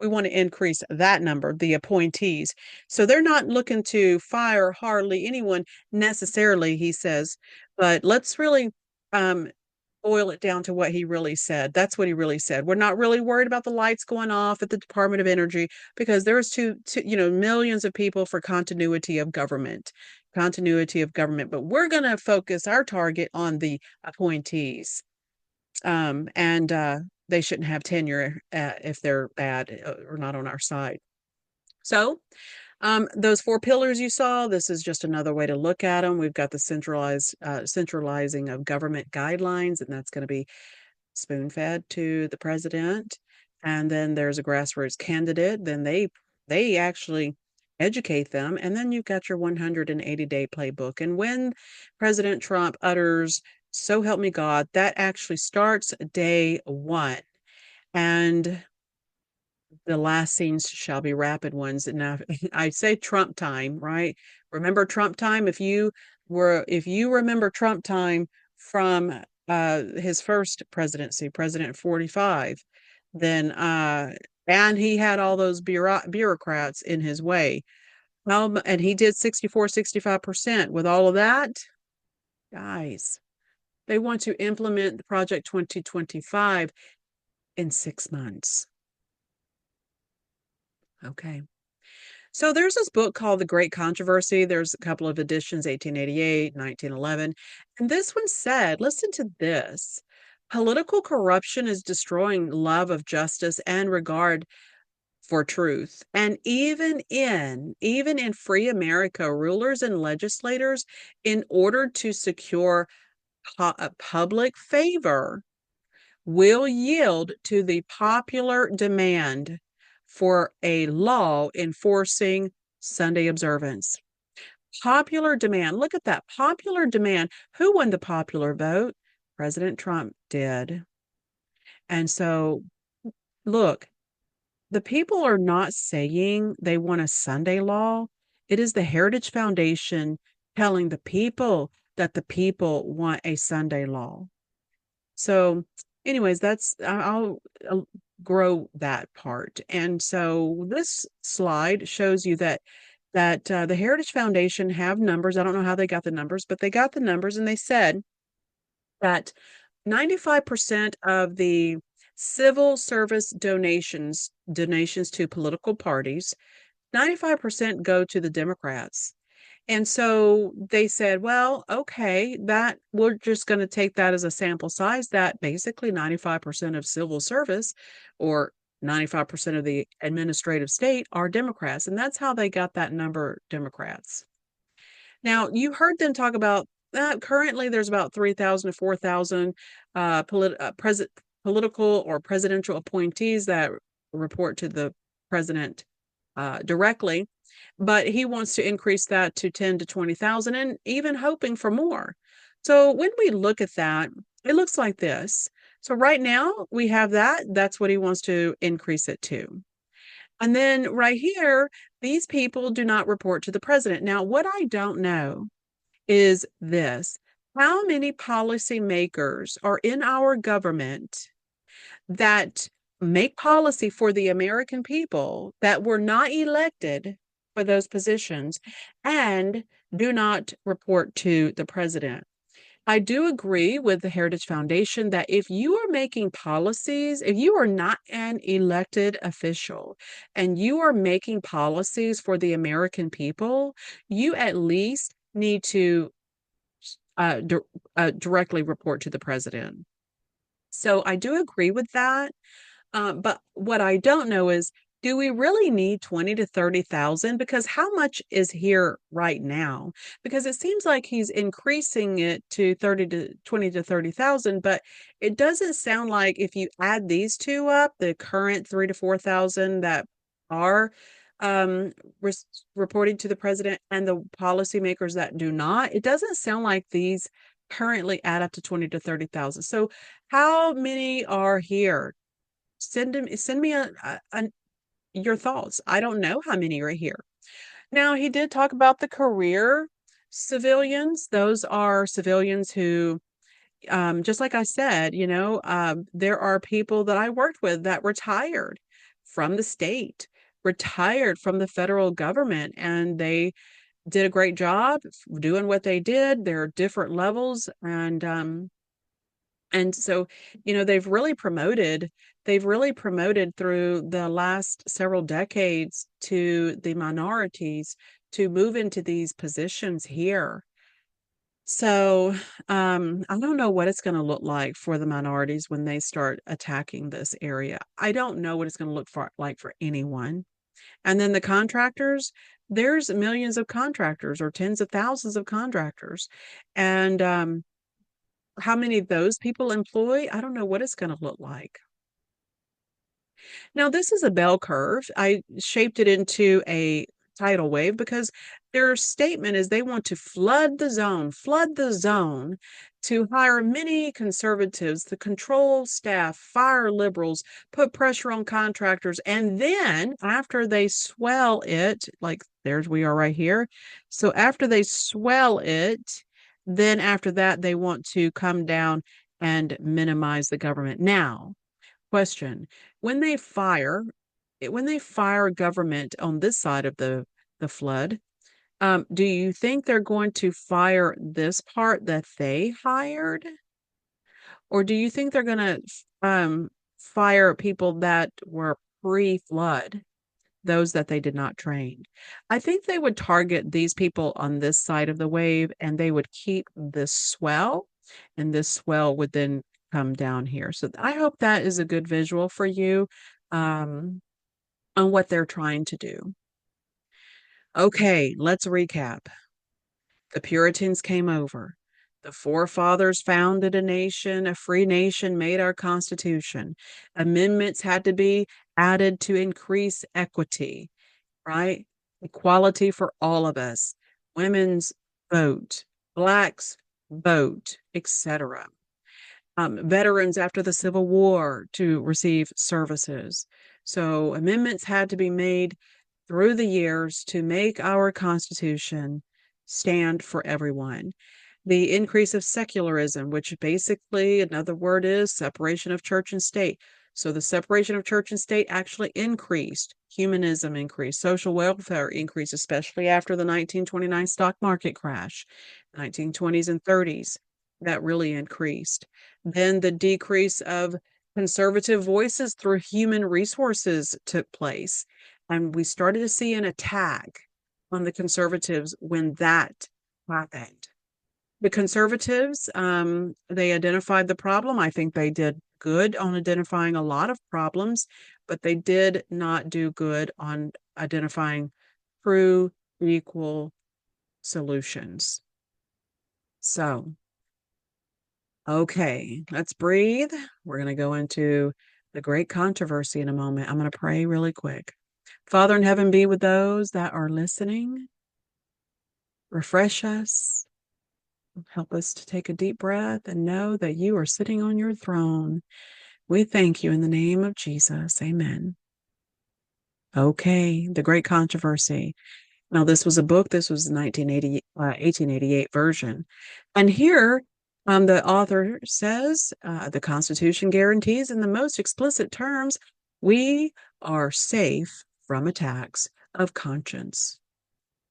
We want to increase that number, the appointees. So they're not looking to fire hardly anyone necessarily, he says, but let's really boil it down to what he really said. That's what he really said. We're not really worried about the lights going off at the Department of Energy because there's millions of people for continuity of government, but we're going to focus our target on the appointees. And they shouldn't have tenure if they're bad or not on our side. So those four pillars you saw, this is just another way to look at them. We've got the centralizing of government guidelines, and that's going to be spoon-fed to the president. And then there's a grassroots candidate. Then they actually educate them. And then you've got your 180-day playbook. And when President Trump utters, "So help me God," that actually starts day one. And the last scenes shall be rapid ones. Now, I say Trump time, right? Remember Trump time? If you remember Trump time from his first presidency, President 45, then and he had all those bureaucrats in his way. And he did 65% with all of that. Guys, they want to implement the Project 2025 in 6 months. Okay. So there's this book called The Great Controversy. There's a couple of editions, 1888, 1911. And this one said, listen to this: political corruption is destroying love of justice and regard for truth. And even in free America, rulers and legislators, in order to secure public favor, will yield to the popular demand for a law enforcing Sunday observance. Popular demand. Look at that. Popular demand. Who won the popular vote? President Trump did. And so, look, the people are not saying they want a Sunday law. It is the Heritage Foundation telling the people that the people want a Sunday law. So, anyways, I'll grow that part. And so this slide shows you that the Heritage Foundation have numbers. I don't know how they got the numbers, but they got the numbers, and they said that 95% of the civil service donations to political parties, 95% go to the Democrats. And so they said, well, okay, that we're just going to take that as a sample size, that basically 95% of civil service or 95% of the administrative state are Democrats. And that's how they got that number, Democrats. Now, you heard them talk about that currently there's about 3,000 to 4,000 political or presidential appointees that report to the president directly. But he wants to increase that to 10 to 20,000 and even hoping for more. So when we look at that, it looks like this. So right now we have that. That's what he wants to increase it to. And then right here, these people do not report to the president. Now, what I don't know is this: How many policymakers are in our government that make policy for the American people that were not elected for those positions and do not report to the president? I do agree with the Heritage Foundation that if you are making policies, if you are not an elected official and you are making policies for the American people, you at least need to directly report to the president. So I do agree with that. But what I don't know is, do we really need 20 to 30,000? Because how much is here right now? Because it seems like he's increasing it to 30 to 20 to 30,000, but it doesn't sound like if you add these two up, the current 3 to 4,000 that are um reporting to the president and the policymakers that do not, it doesn't sound like these currently add up to 20 to 30,000. So how many are here? Send me your thoughts. I don't know how many are here. Now, he did talk about the career civilians. Those are civilians who, just like I said, there are people that I worked with that retired from the state, retired from the federal government, and they did a great job doing what they did. There are different levels, and so, they've really promoted through the last several decades to the minorities to move into these positions here. So, I don't know what it's going to look like for the minorities when they start attacking this area. I don't know what it's going to look for like for anyone. And then the contractors, there's millions of contractors or tens of thousands of contractors. And how many of those people employ? I don't know what it's going to look like. Now, this is a bell curve. I shaped it into a tidal wave because their statement is they want to flood the zone to hire many conservatives, to control staff, fire liberals, put pressure on contractors. And then after they swell it, like there's we are right here. So after they swell it, then after that, they want to come down and minimize the government. Now, question, when they fire when they fire government on this side of the flood, do you think they're going to fire this part that they hired, or do you think they're going to fire people that were pre-flood, those that they did not train? I think they would target these people on this side of the wave, and they would keep this swell, and this swell would then come down here. So I hope that is a good visual for you um, on what they're trying to do. Okay, let's recap. The Puritans came over. The forefathers founded a nation, a free nation, made our Constitution. Amendments had to be added to increase equity, right? Equality for all of us. Women's vote, blacks vote, etc. Veterans after the Civil War to receive services. So amendments had to be made through the years to make our Constitution stand for everyone. The increase of secularism, which basically another word is separation of church and state. So the separation of church and state actually increased. Humanism increased. Social welfare increased, especially after the 1929 stock market crash, 1920s and 30s. That really increased. Then the decrease of conservative voices through human resources took place. And we started to see an attack on the conservatives when that happened. The conservatives, they identified the problem. I think they did good on identifying a lot of problems, but they did not do good on identifying true, equal solutions. So, okay, let's breathe. We're going to go into the great controversy in a moment. I'm going to pray really quick. Father in heaven, be with those that are listening. Refresh us. Help us to take a deep breath and know that you are sitting on your throne. We thank you in the name of Jesus. Amen. Okay, the great controversy. Now, this was a book, this was 1888 version. And here, the author says the Constitution guarantees in the most explicit terms we are safe from attacks of conscience.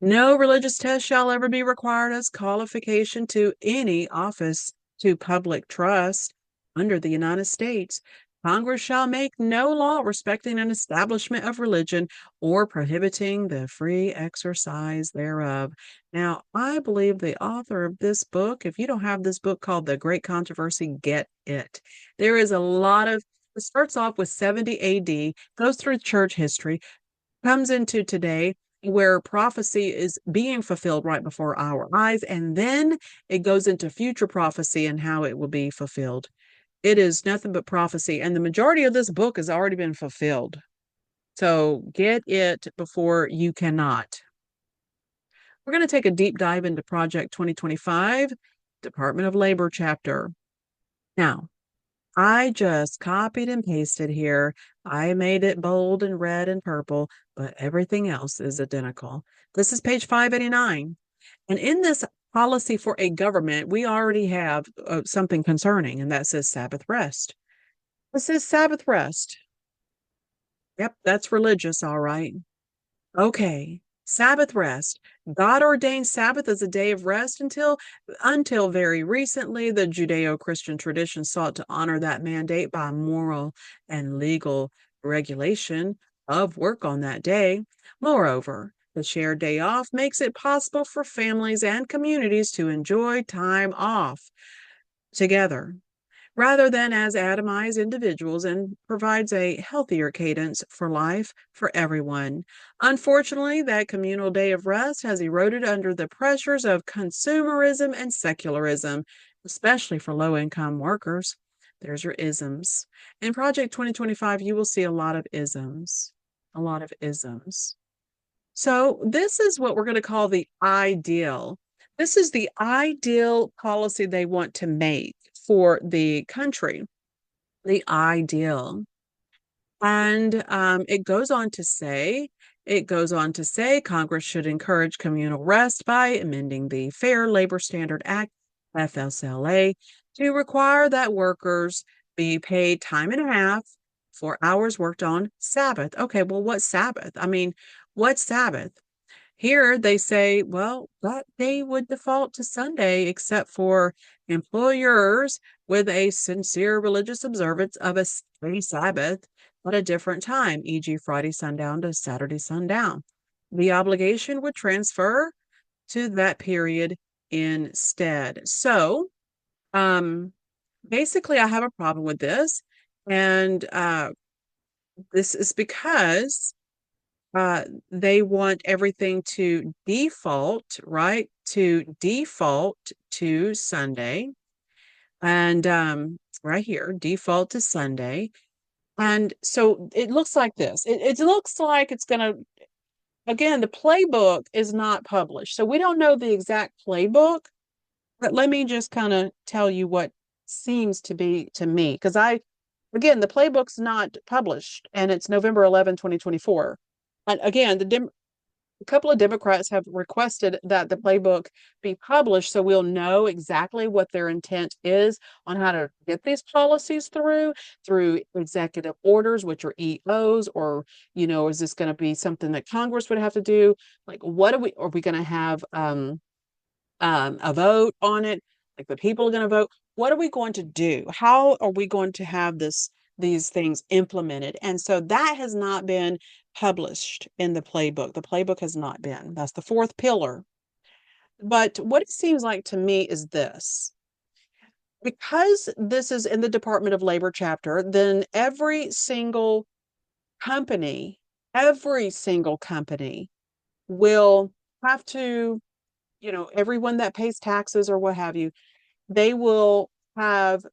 No religious test shall ever be required as qualification to any office to public trust under the United States. Congress shall make no law respecting an establishment of religion or prohibiting the free exercise thereof. Now, I believe the author of this book, if you don't have this book called The Great Controversy, get it. There is a lot of, it starts off with 70 AD, goes through church history, comes into today where prophecy is being fulfilled right before our eyes, and then it goes into future prophecy and how it will be fulfilled. It is nothing but prophecy, and the majority of this book has already been fulfilled. So get it before you cannot. We're going to take a deep dive into Project 2025, Department of Labor chapter. Now, I just copied and pasted here. I made it bold and red and purple, but everything else is identical. This is page 589. And in this policy for a government, we already have something concerning, and that says Sabbath rest. It says Sabbath rest. Yep, that's religious, all right. Okay. Sabbath rest. God ordained Sabbath as a day of rest until very recently the Judeo-Christian tradition sought to honor that mandate by moral and legal regulation of work on that day. Moreover, the shared day off makes it possible for families and communities to enjoy time off together rather than as atomized individuals, and provides a healthier cadence for life for everyone. Unfortunately, that communal day of rest has eroded under the pressures of consumerism and secularism, especially for low income workers. There's your isms. In Project 2025, you will see a lot of isms. A lot of isms. So, this is what we're going to call the ideal. This is the ideal policy they want to make for the country, the ideal. And it goes on to say Congress should encourage communal rest by amending the Fair Labor Standard Act, FSLA, to require that workers be paid time and a half for hours worked on Sabbath. Okay, well, what's Sabbath? I mean, what's Sabbath? Here they say, well, that day would default to Sunday, except for employers with a sincere religious observance of a free Sabbath at a different time, e.g., Friday sundown to Saturday sundown. The obligation would transfer to that period instead. So, basically, I have a problem with this, and this is because they want everything to default, right? To default to Sunday. And right here, default to Sunday. And so it looks like this. It looks like it's going to, again, the playbook is not published. So we don't know the exact playbook, but let me just kind of tell you what seems to be to me. Because again, the playbook's not published and it's November 11, 2024. And again, a couple of Democrats have requested that the playbook be published so we'll know exactly what their intent is on how to get these policies through executive orders, which are EOs, or, is this going to be something that Congress would have to do? Like, are we going to have a vote on it? Like the people are going to vote. What are we going to do? How are we going to have these things implemented? And so that has not been published in the playbook. The playbook has not been. That's the fourth pillar. But what it seems like to me is this. Because this is in the Department of Labor chapter, then every single company will have to, everyone that pays taxes or what have you, they will have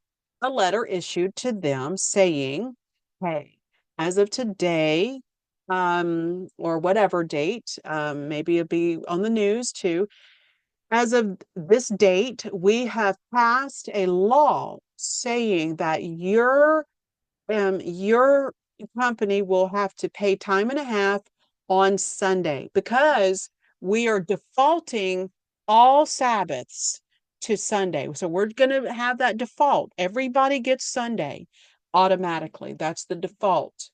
a letter issued to them saying, hey, as of today, or whatever date, maybe it'll be on the news too. As of this date, we have passed a law saying that your company will have to pay time and a half on Sunday because we are defaulting all Sabbaths to Sunday. So we're going to have that default. Everybody gets Sunday automatically. That's the default.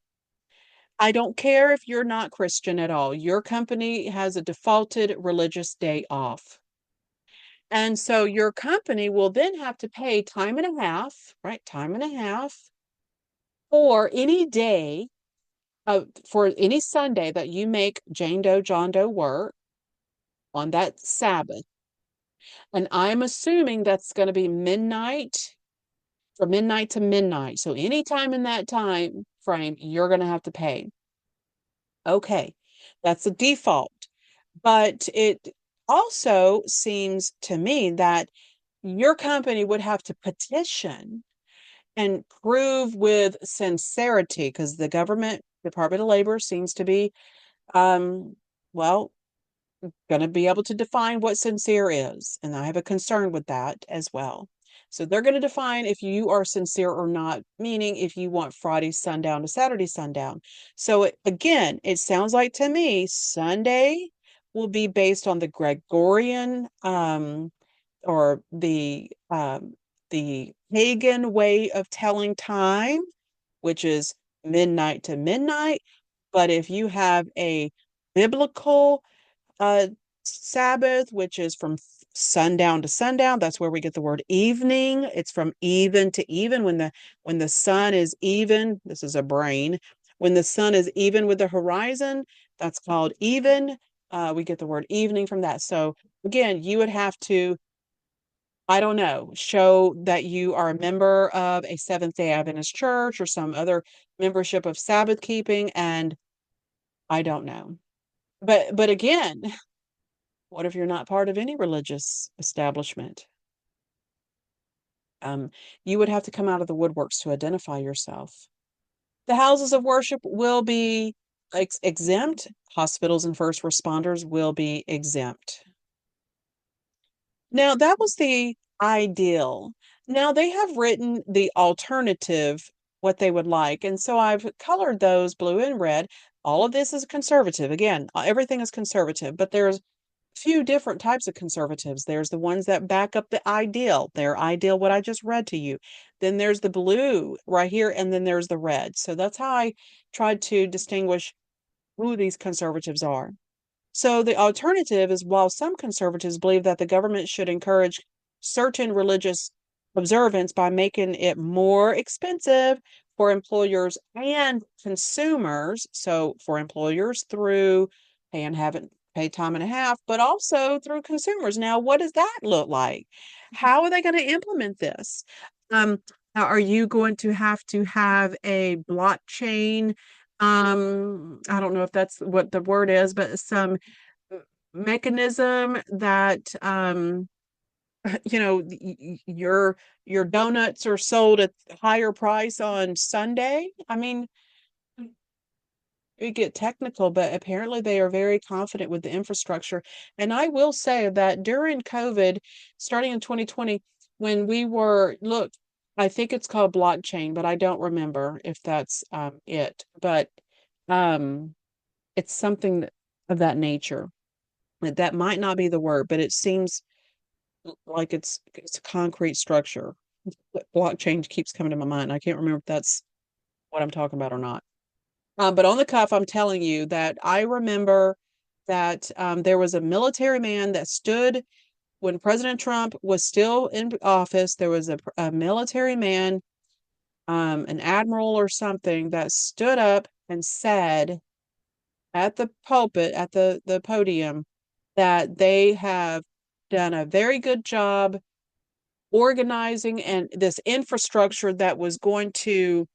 I don't care if you're not Christian at all. Your company has a defaulted religious day off. And so your company will then have to pay time and a half, right? Time and a half for any day for any Sunday that you make Jane Doe, John Doe work on that Sabbath. And I'm assuming that's going to be midnight, from midnight to midnight. So anytime in that time frame, you're going to have to pay. Okay, that's a default. But it also seems to me that your company would have to petition and prove with sincerity, because the government Department of Labor seems to be, well, going to be able to define what sincere is. And I have a concern with that as well. So they're going to define if you are sincere or not, meaning if you want Friday sundown to Saturday sundown. So again, it sounds like to me Sunday will be based on the Gregorian or the pagan way of telling time, which is midnight to midnight. But if you have a biblical uh Sabbath, which is from sundown to sundown, that's where we get the word evening. It's from even to even, when the sun is even, this is a brain, when the sun is even with the horizon, that's called even. We get the word evening from that. So again, you would have to, I don't know, show that you are a member of a Seventh-day Adventist church or some other membership of Sabbath keeping, and I don't know. But again, what if you're not part of any religious establishment? You would have to come out of the woodworks to identify yourself. The houses of worship will be exempt. Hospitals and first responders will be exempt. Now, that was the ideal. Now, they have written the alternative, what they would like. And so I've colored those blue and red. All of this is conservative. Again, everything is conservative, but there's few different types of conservatives. There's the ones that back up the ideal, their ideal, what I just read to you. Then there's the blue right here, and then there's the red. So that's how I tried to distinguish who these conservatives are. So the alternative is, while some conservatives believe that the government should encourage certain religious observance by making it more expensive for employers and consumers, so for employers through paying having paid time and a half, but also through consumers. Now, what does that look like? How are they going to implement this? Um, are you going to have a blockchain? I don't know if that's what the word is, but some mechanism that you know your donuts are sold at higher price on Sunday. I mean, we get technical, but apparently they are very confident with the infrastructure. And I will say that during COVID, starting in 2020, when we were, look, I think it's called blockchain, but I don't remember if that's it. But um, it's something of that nature. That might not be the word, but it seems like it's a concrete structure. Blockchain keeps coming to my mind. I can't remember if that's what I'm talking about or not. But on the cuff, I'm telling you that I remember that there was a military man that stood when President Trump was still in office. There was a military man, an admiral or something, that stood up and said at the pulpit, at the podium, that they have done a very good job organizing and this infrastructure that was going to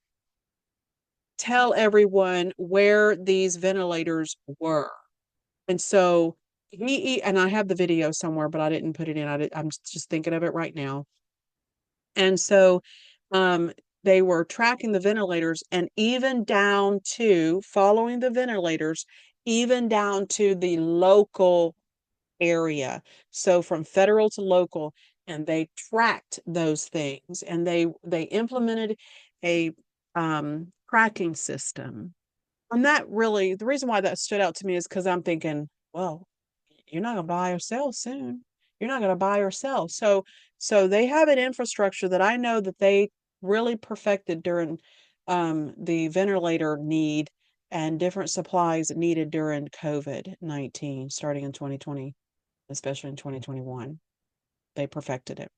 tell everyone where these ventilators were. And so and I have the video somewhere, but I didn't put it in. I'm just thinking of it right now. And so um, they were tracking the ventilators, and even down to following the ventilators, even down to the local area. So from federal to local, and they tracked those things, and they implemented a tracking system. And that really, the reason why that stood out to me is because I'm thinking, well, you're not going to buy or sell soon. You're not going to buy or sell. So they have an infrastructure that I know that they really perfected during the ventilator need and different supplies needed during COVID-19, starting in 2020, especially in 2021. They perfected it.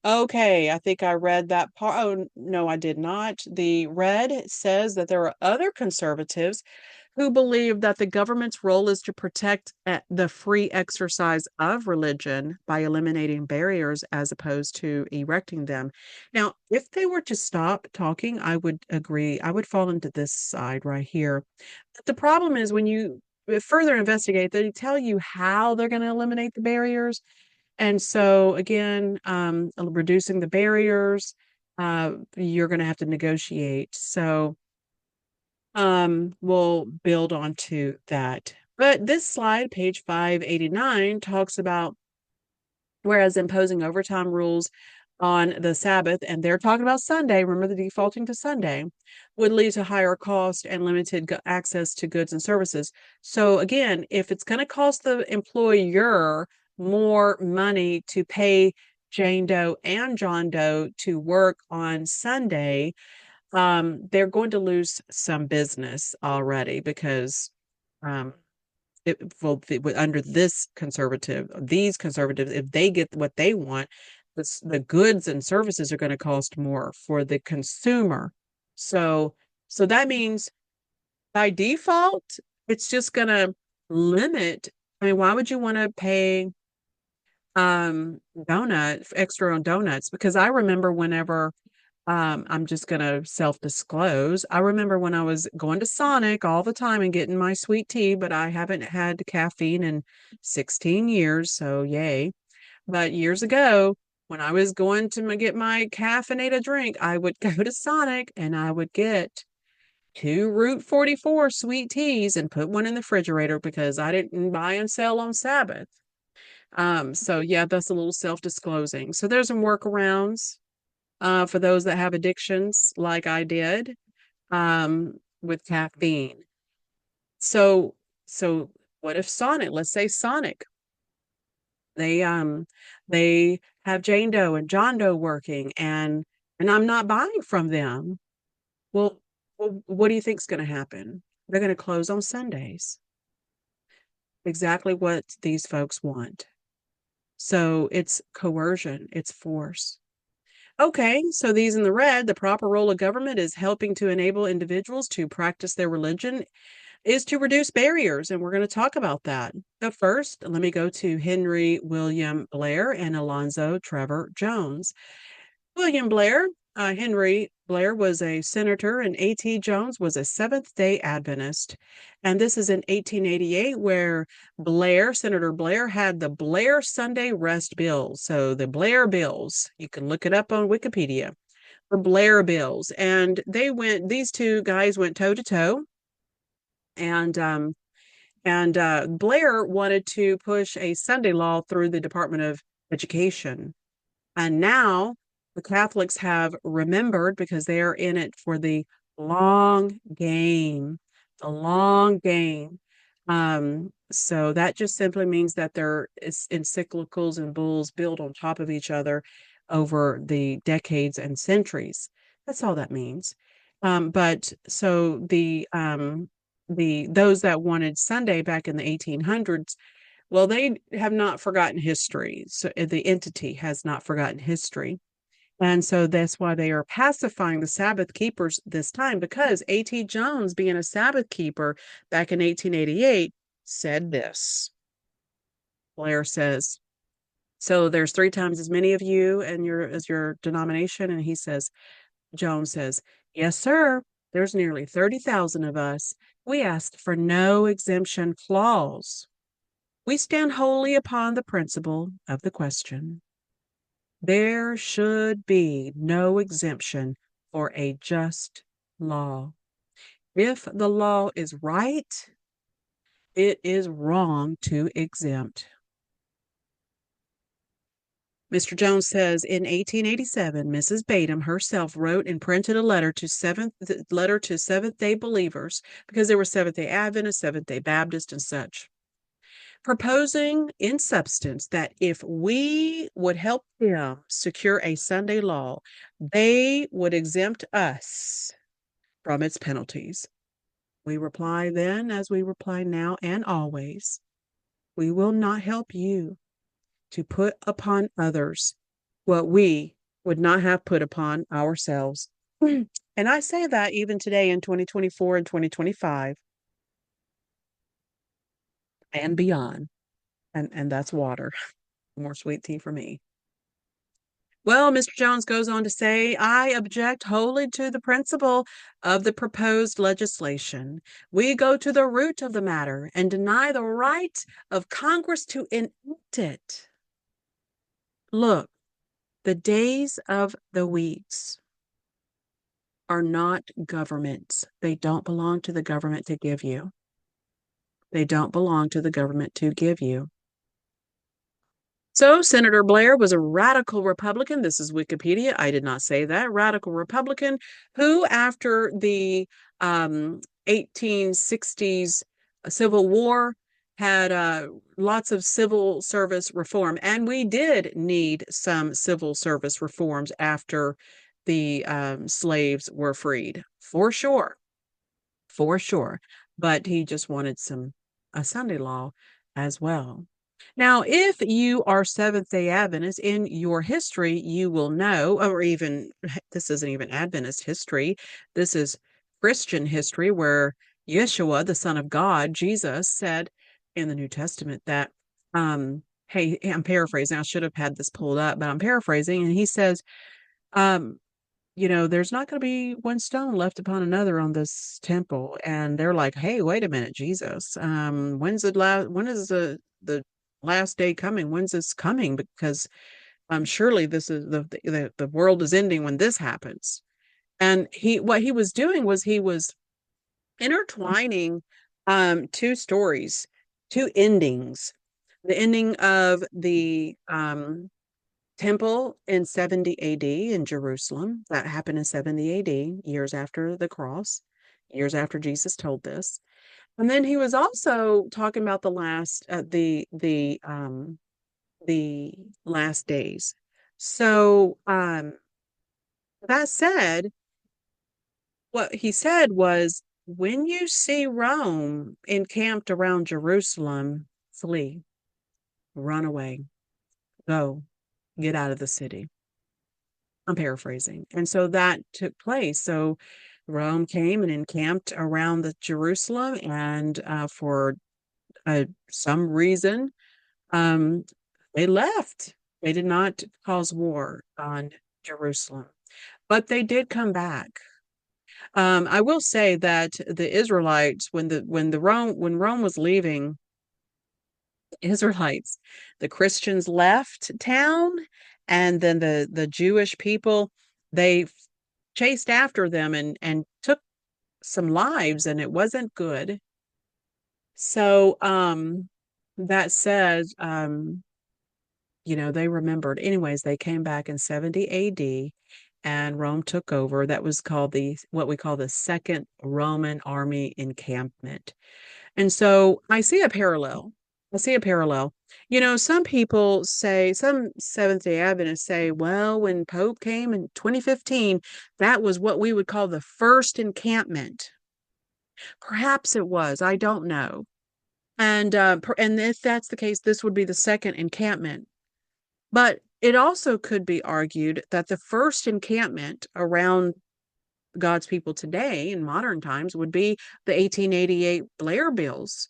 Okay, I think I read that part. Oh, no, I did not. The red says that there are other conservatives who believe that the government's role is to protect the free exercise of religion by eliminating barriers as opposed to erecting them. Now, if they were to stop talking, I would agree. I would fall into this side right here. But the problem is when you further investigate, they tell you how they're going to eliminate the barriers. And so, again, reducing the barriers, you're going to have to negotiate. So, we'll build onto that. But this slide, page 589, talks about whereas imposing overtime rules on the Sabbath, and they're talking about Sunday, remember the defaulting to Sunday, would lead to higher cost and limited access to goods and services. So again, if it's going to cost the employer more money to pay Jane Doe and John Doe to work on Sunday, they're going to lose some business already because um, under these conservatives, if they get what they want, the goods and services are going to cost more for the consumer. So that means by default, it's just going to limit. I mean, why would you want to pay extra on donuts? Because I remember whenever I'm just going to self-disclose. I remember when I was going to Sonic all the time and getting my sweet tea, but I haven't had caffeine in 16 years, so yay. But years ago, when I was going to get my caffeinated drink, I would go to Sonic and I would get two Route 44 sweet teas and put one in the refrigerator because I didn't buy and sell on Sabbath. So yeah, that's a little self-disclosing. So there's some workarounds for those that have addictions like I did with caffeine. So so what if Sonic, let's say Sonic, they um they have Jane Doe and John Doe working and I'm not buying from them. Well, what do you think's going to happen? They're going to close on Sundays. Exactly what these folks want. So it's coercion, it's force. Okay, so these in the red, the proper role of government is helping to enable individuals to practice their religion, is to reduce barriers, and we're going to talk about that. But first, let me go to Henry William Blair and Alonzo Trevor Jones. William Blair, Henry Blair was a senator, and A.T. Jones was a Seventh day Adventist. And this is in 1888, where Senator Blair, had the Blair Sunday Rest Bill. So the Blair Bills, you can look it up on Wikipedia, the Blair Bills. And these two guys went toe to toe. And Blair wanted to push a Sunday law through the Department of Education. And now the Catholics have remembered because they are in it for the long game, the long game. So that just simply means that their encyclicals and bulls build on top of each other over the decades and centuries. That's all that means. But so those that wanted Sunday back in the 1800s, well, they have not forgotten history. So the entity has not forgotten history. And so that's why they are pacifying the Sabbath keepers this time, because A.T. Jones, being a Sabbath keeper back in 1888, said this. Blair says, so there's 3 times as many of you and as your denomination. And Jones says, yes, sir. There's nearly 30,000 of us. We asked for no exemption clause. We stand wholly upon the principle of the question. There should be no exemption for a just law. If the law is right, it is wrong to exempt. Mr. Jones says in 1887, Mrs. Batum herself wrote and printed a letter to Seventh-day believers, because there were Seventh-day Adventists, Seventh-day Baptists, and such. proposing in substance that if we would help them secure a Sunday law, they would exempt us from its penalties. We reply then, as we reply now and always, we will not help you to put upon others what we would not have put upon ourselves. And I say that even today in 2024 and 2025 and beyond. And that's water. More sweet tea for me. Well, Mr. Jones goes on to say, I object wholly to the principle of the proposed legislation. We go to the root of the matter and deny the right of Congress to enact it. Look, the days of the weeks are not government's. They don't belong to the government to give you. They don't belong to the government to give you. So, Senator Blair was a radical Republican. This is Wikipedia. I did not say that. Radical Republican who, after the 1860s Civil War, had lots of civil service reform. And we did need some civil service reforms after the slaves were freed, for sure. For sure. But he just wanted a Sunday law as well. Now, if you are Seventh-day Adventist in your history, you will know, or even this isn't even Adventist history, this is Christian history, where Yeshua, the Son of God, Jesus, said in the New Testament that, hey, I'm paraphrasing, I should have had this pulled up, but I'm paraphrasing, and he says, um, there's not going to be one stone left upon another on this temple. And they're like, hey, wait a minute, Jesus, when is the last day coming? When's this coming? Because surely this is the world is ending when this happens. And what he was doing was he was intertwining two stories, two endings. The ending of the temple in 70 AD in Jerusalem. That happened in 70 AD, years after the cross, years after Jesus told this. And then he was also talking about the last days. So that said, what he said was, when you see Rome encamped around Jerusalem, flee, run away, go, get out of the city. I'm paraphrasing. And so that took place. So Rome came and encamped around the Jerusalem, and for some reason, um, they left. They did not cause war on Jerusalem, but they did come back. I will say that the Israelites, when Rome was leaving, Israelites, the Christians left town, and then the Jewish people, they chased after them and took some lives, and it wasn't good. So that said, they remembered. Anyways, they came back in 70 AD and Rome took over. That was called what we call the Second Roman Army Encampment. And so I see a parallel. I see a parallel. Some people say, some Seventh-day Adventists say, well, when Pope came in 2015, that was what we would call the first encampment. Perhaps it was. I don't know. And if that's the case, this would be the second encampment. But it also could be argued that the first encampment around God's people today in modern times would be the 1888 Blair bills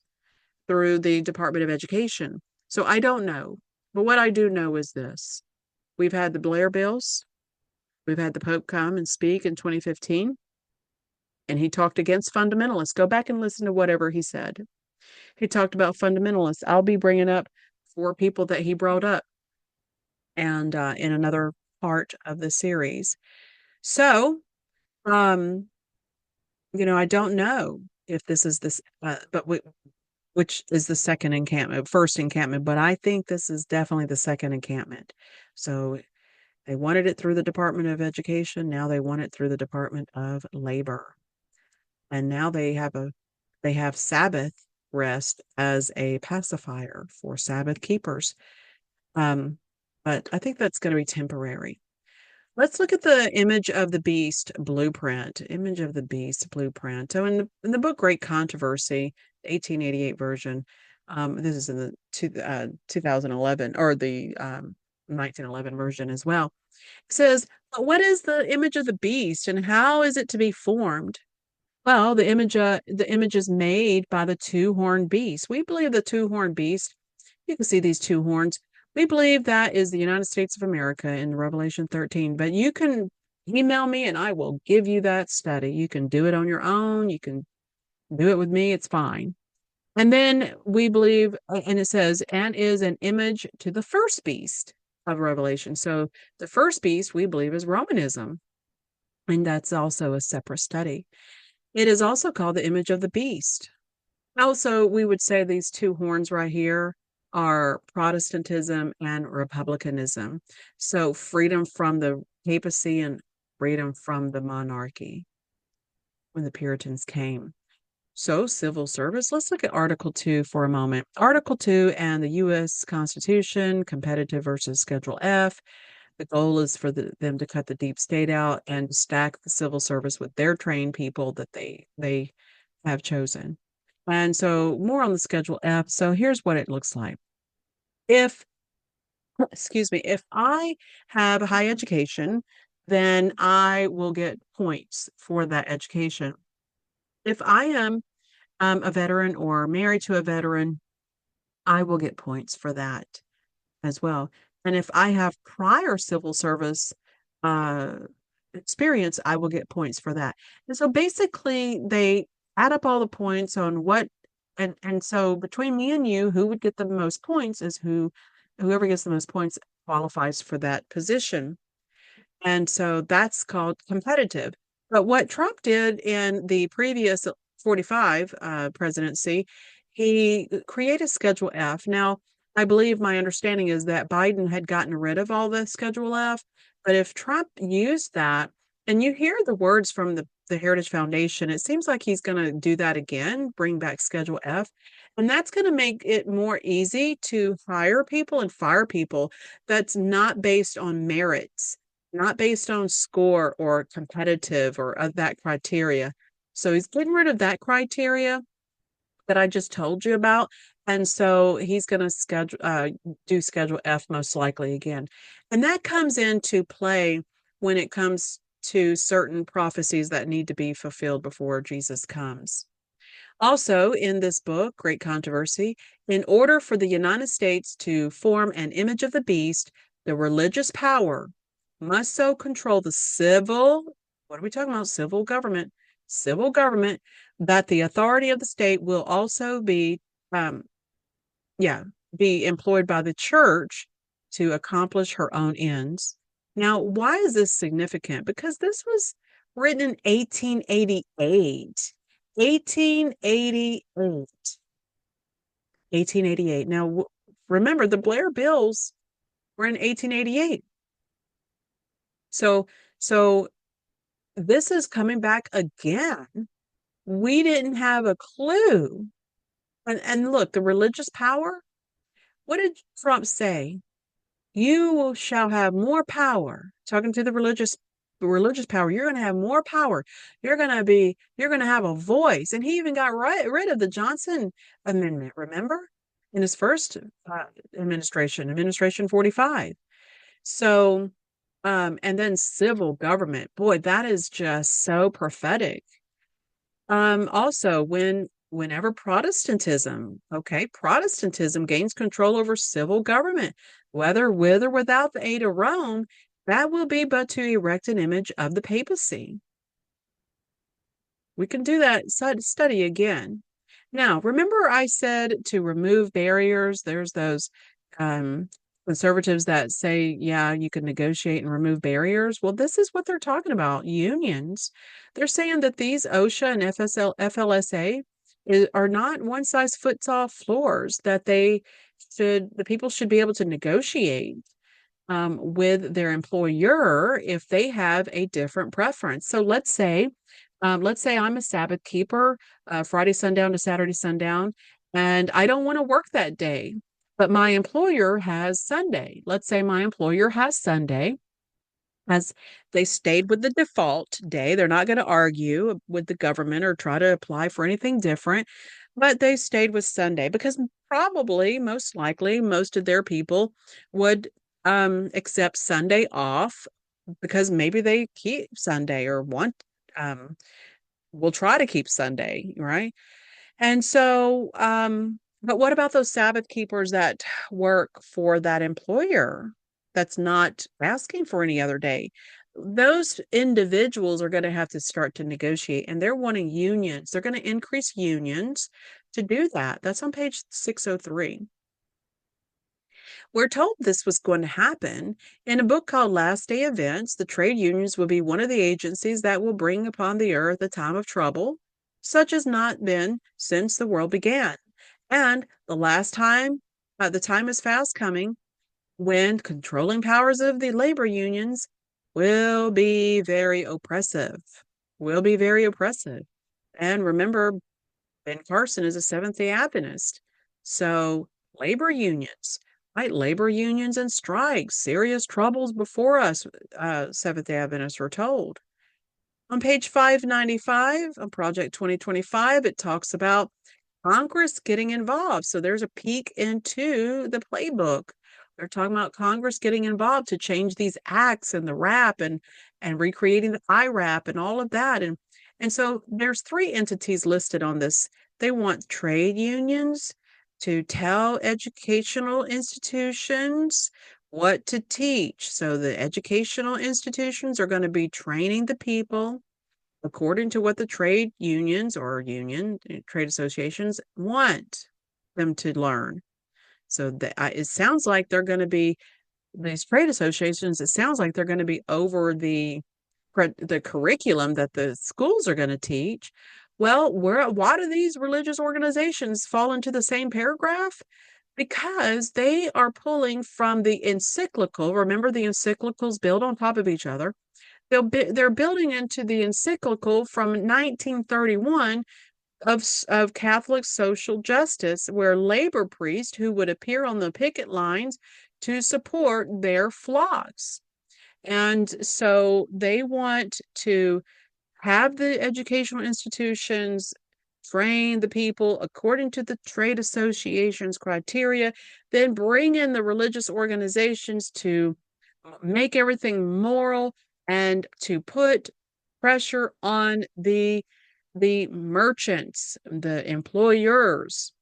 through the Department of Education. So I don't know. But what I do know is this. We've had the Blair bills. We've had the Pope come and speak in 2015, and he talked against fundamentalists. Go back and listen to whatever he said. He talked about fundamentalists. I'll be bringing up 4 people that he brought up and in another part of the series. So, I don't know if this is this, which is the second encampment, first encampment, but I think this is definitely the second encampment. So they wanted it through the Department of Education. Now they want it through the Department of Labor. And now they have Sabbath rest as a pacifier for Sabbath keepers. But I think that's going to be temporary. Let's look at the image of the beast blueprint. Image of the beast blueprint. So in the book Great Controversy, the 1888 version, this is in the 2011 or the 1911 version as well. It says, "What is the image of the beast, and how is it to be formed?" Well, the image is made by the two-horned beast. We believe the two-horned beast. You can see these two horns. We believe that is the United States of America in Revelation 13. But you can email me and I will give you that study. You can do it on your own. You can do it with me. It's fine. And then we believe, and it says, and is an image to the first beast of Revelation. So the first beast we believe is Romanism. And that's also a separate study. It is also called the image of the beast. Also, we would say these two horns right here are Protestantism and Republicanism. So freedom from the papacy and freedom from the monarchy when the Puritans came. So civil service, let's look at Article 2 for a moment. Article 2 and the U.S. Constitution, competitive versus Schedule F. The goal is for them to cut the deep state out and stack the civil service with their trained people that they have chosen. And so more on the Schedule F. So here's what it looks like. If, excuse me, if I have a high education, then I will get points for that education. If I am a veteran or married to a veteran, I will get points for that as well. And if I have prior civil service uh, experience, I will get points for that. And so basically, they add up all the points on what, and so between me and you, who would get the most points is whoever gets the most points qualifies for that position. And so that's called competitive. But what Trump did in the previous 45 presidency, he created Schedule F. Now, I believe my understanding is that Biden had gotten rid of all the Schedule F, but if Trump used that, and you hear the words from the Heritage Foundation, it seems like he's going to do that again, bring back Schedule F. And that's going to make it more easy to hire people and fire people that's not based on merits, not based on score or competitive or of that criteria. So he's getting rid of that criteria that I just told you about. And so he's going to do Schedule F most likely again. And that comes into play when it comes to certain prophecies that need to be fulfilled before Jesus comes. Also, in this book, Great Controversy, in order for the United States to form an image of the beast, the religious power must so control the civil, what are we talking about? Civil government, that the authority of the state will also be employed by the church to accomplish her own ends. Now, why is this significant? Because this was written in 1888. 1888. 1888. Now, remember, the Blair Bills were in 1888. So this is coming back again. We didn't have a clue. And look, the religious power, what did Trump say? You shall have more power. Talking to the religious power, you're going to have more power. You're going to have a voice. And he even got rid of the Johnson Amendment, remember? In his first administration 45. So, and then civil government. Boy, that is just so prophetic. Also, whenever Protestantism gains control over civil government, whether with or without the aid of Rome, that will be but to erect an image of the papacy. We can do that study again. Now, remember I said to remove barriers. There's those conservatives that say, yeah, you can negotiate and remove barriers. Well, this is what they're talking about, unions. They're saying that these OSHA and FLSA are not one size fits all floors, that the people should be able to negotiate with their employer if they have a different preference. So let's say I'm a Sabbath keeper, Friday sundown to Saturday sundown, and I don't want to work that day, but my employer has Sunday. Let's say my employer has Sunday, as they stayed with the default day. They're not going to argue with the government or try to apply for anything different, but they stayed with Sunday because probably, most likely, most of their people would accept Sunday off because maybe they keep Sunday or want um will try to keep Sunday, right? And so, but what about those Sabbath keepers that work for that employer that's not asking for any other day? Those individuals are going to have to start to negotiate, and they're wanting unions. They're going to increase unions to do that. That's on page 603. We're told this was going to happen. In a book called Last Day Events, the trade unions will be one of the agencies that will bring upon the earth a time of trouble, such as not been since the world began. And the time is fast coming when controlling powers of the labor unions will be very oppressive. Will be very oppressive. And remember, Ben Carson is a Seventh-day Adventist. So labor unions, right? Labor unions and strikes, serious troubles before us, Seventh-day Adventists were told. On page 595 on Project 2025, it talks about Congress getting involved. So there's a peek into the playbook. They're talking about Congress getting involved to change these acts and the RAP and recreating the IRAP and all of that. And so there's three entities listed on this. They want trade unions to tell educational institutions what to teach. So the educational institutions are going to be training the people according to what the trade unions or trade associations want them to learn. So it sounds like they're going to be these trade associations. It sounds like they're going to be over the curriculum that the schools are going to teach. Well, why do these religious organizations fall into the same paragraph? Because they are pulling from the encyclical. Remember, the encyclicals build on top of each other. They're building into the encyclical from 1931 of Catholic social justice, where labor priests who would appear on the picket lines to support their flocks. And so they want to have the educational institutions train the people according to the trade association's criteria, then bring in the religious organizations to make everything moral and to put pressure on the merchants, the employers.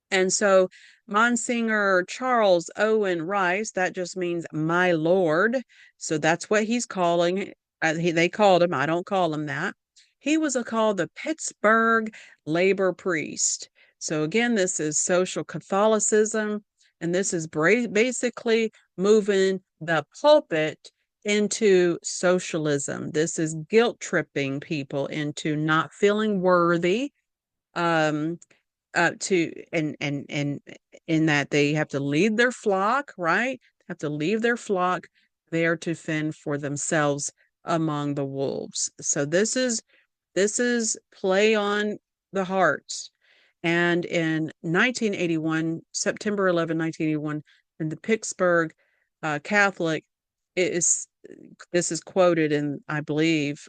And so Monsignor Charles Owen Rice, that just means my Lord. So that's what he's calling. They called him. I don't call him that. He was called the Pittsburgh labor priest. So again, this is social Catholicism, and this is basically moving the pulpit into socialism. This is guilt tripping people into not feeling worthy, um, to and in that they have to lead their flock, right? Have to leave their flock there to fend for themselves among the wolves. So this is play on the hearts. And in 1981, September 11, 1981, in the Pittsburgh Catholic, it is this is quoted in, I believe,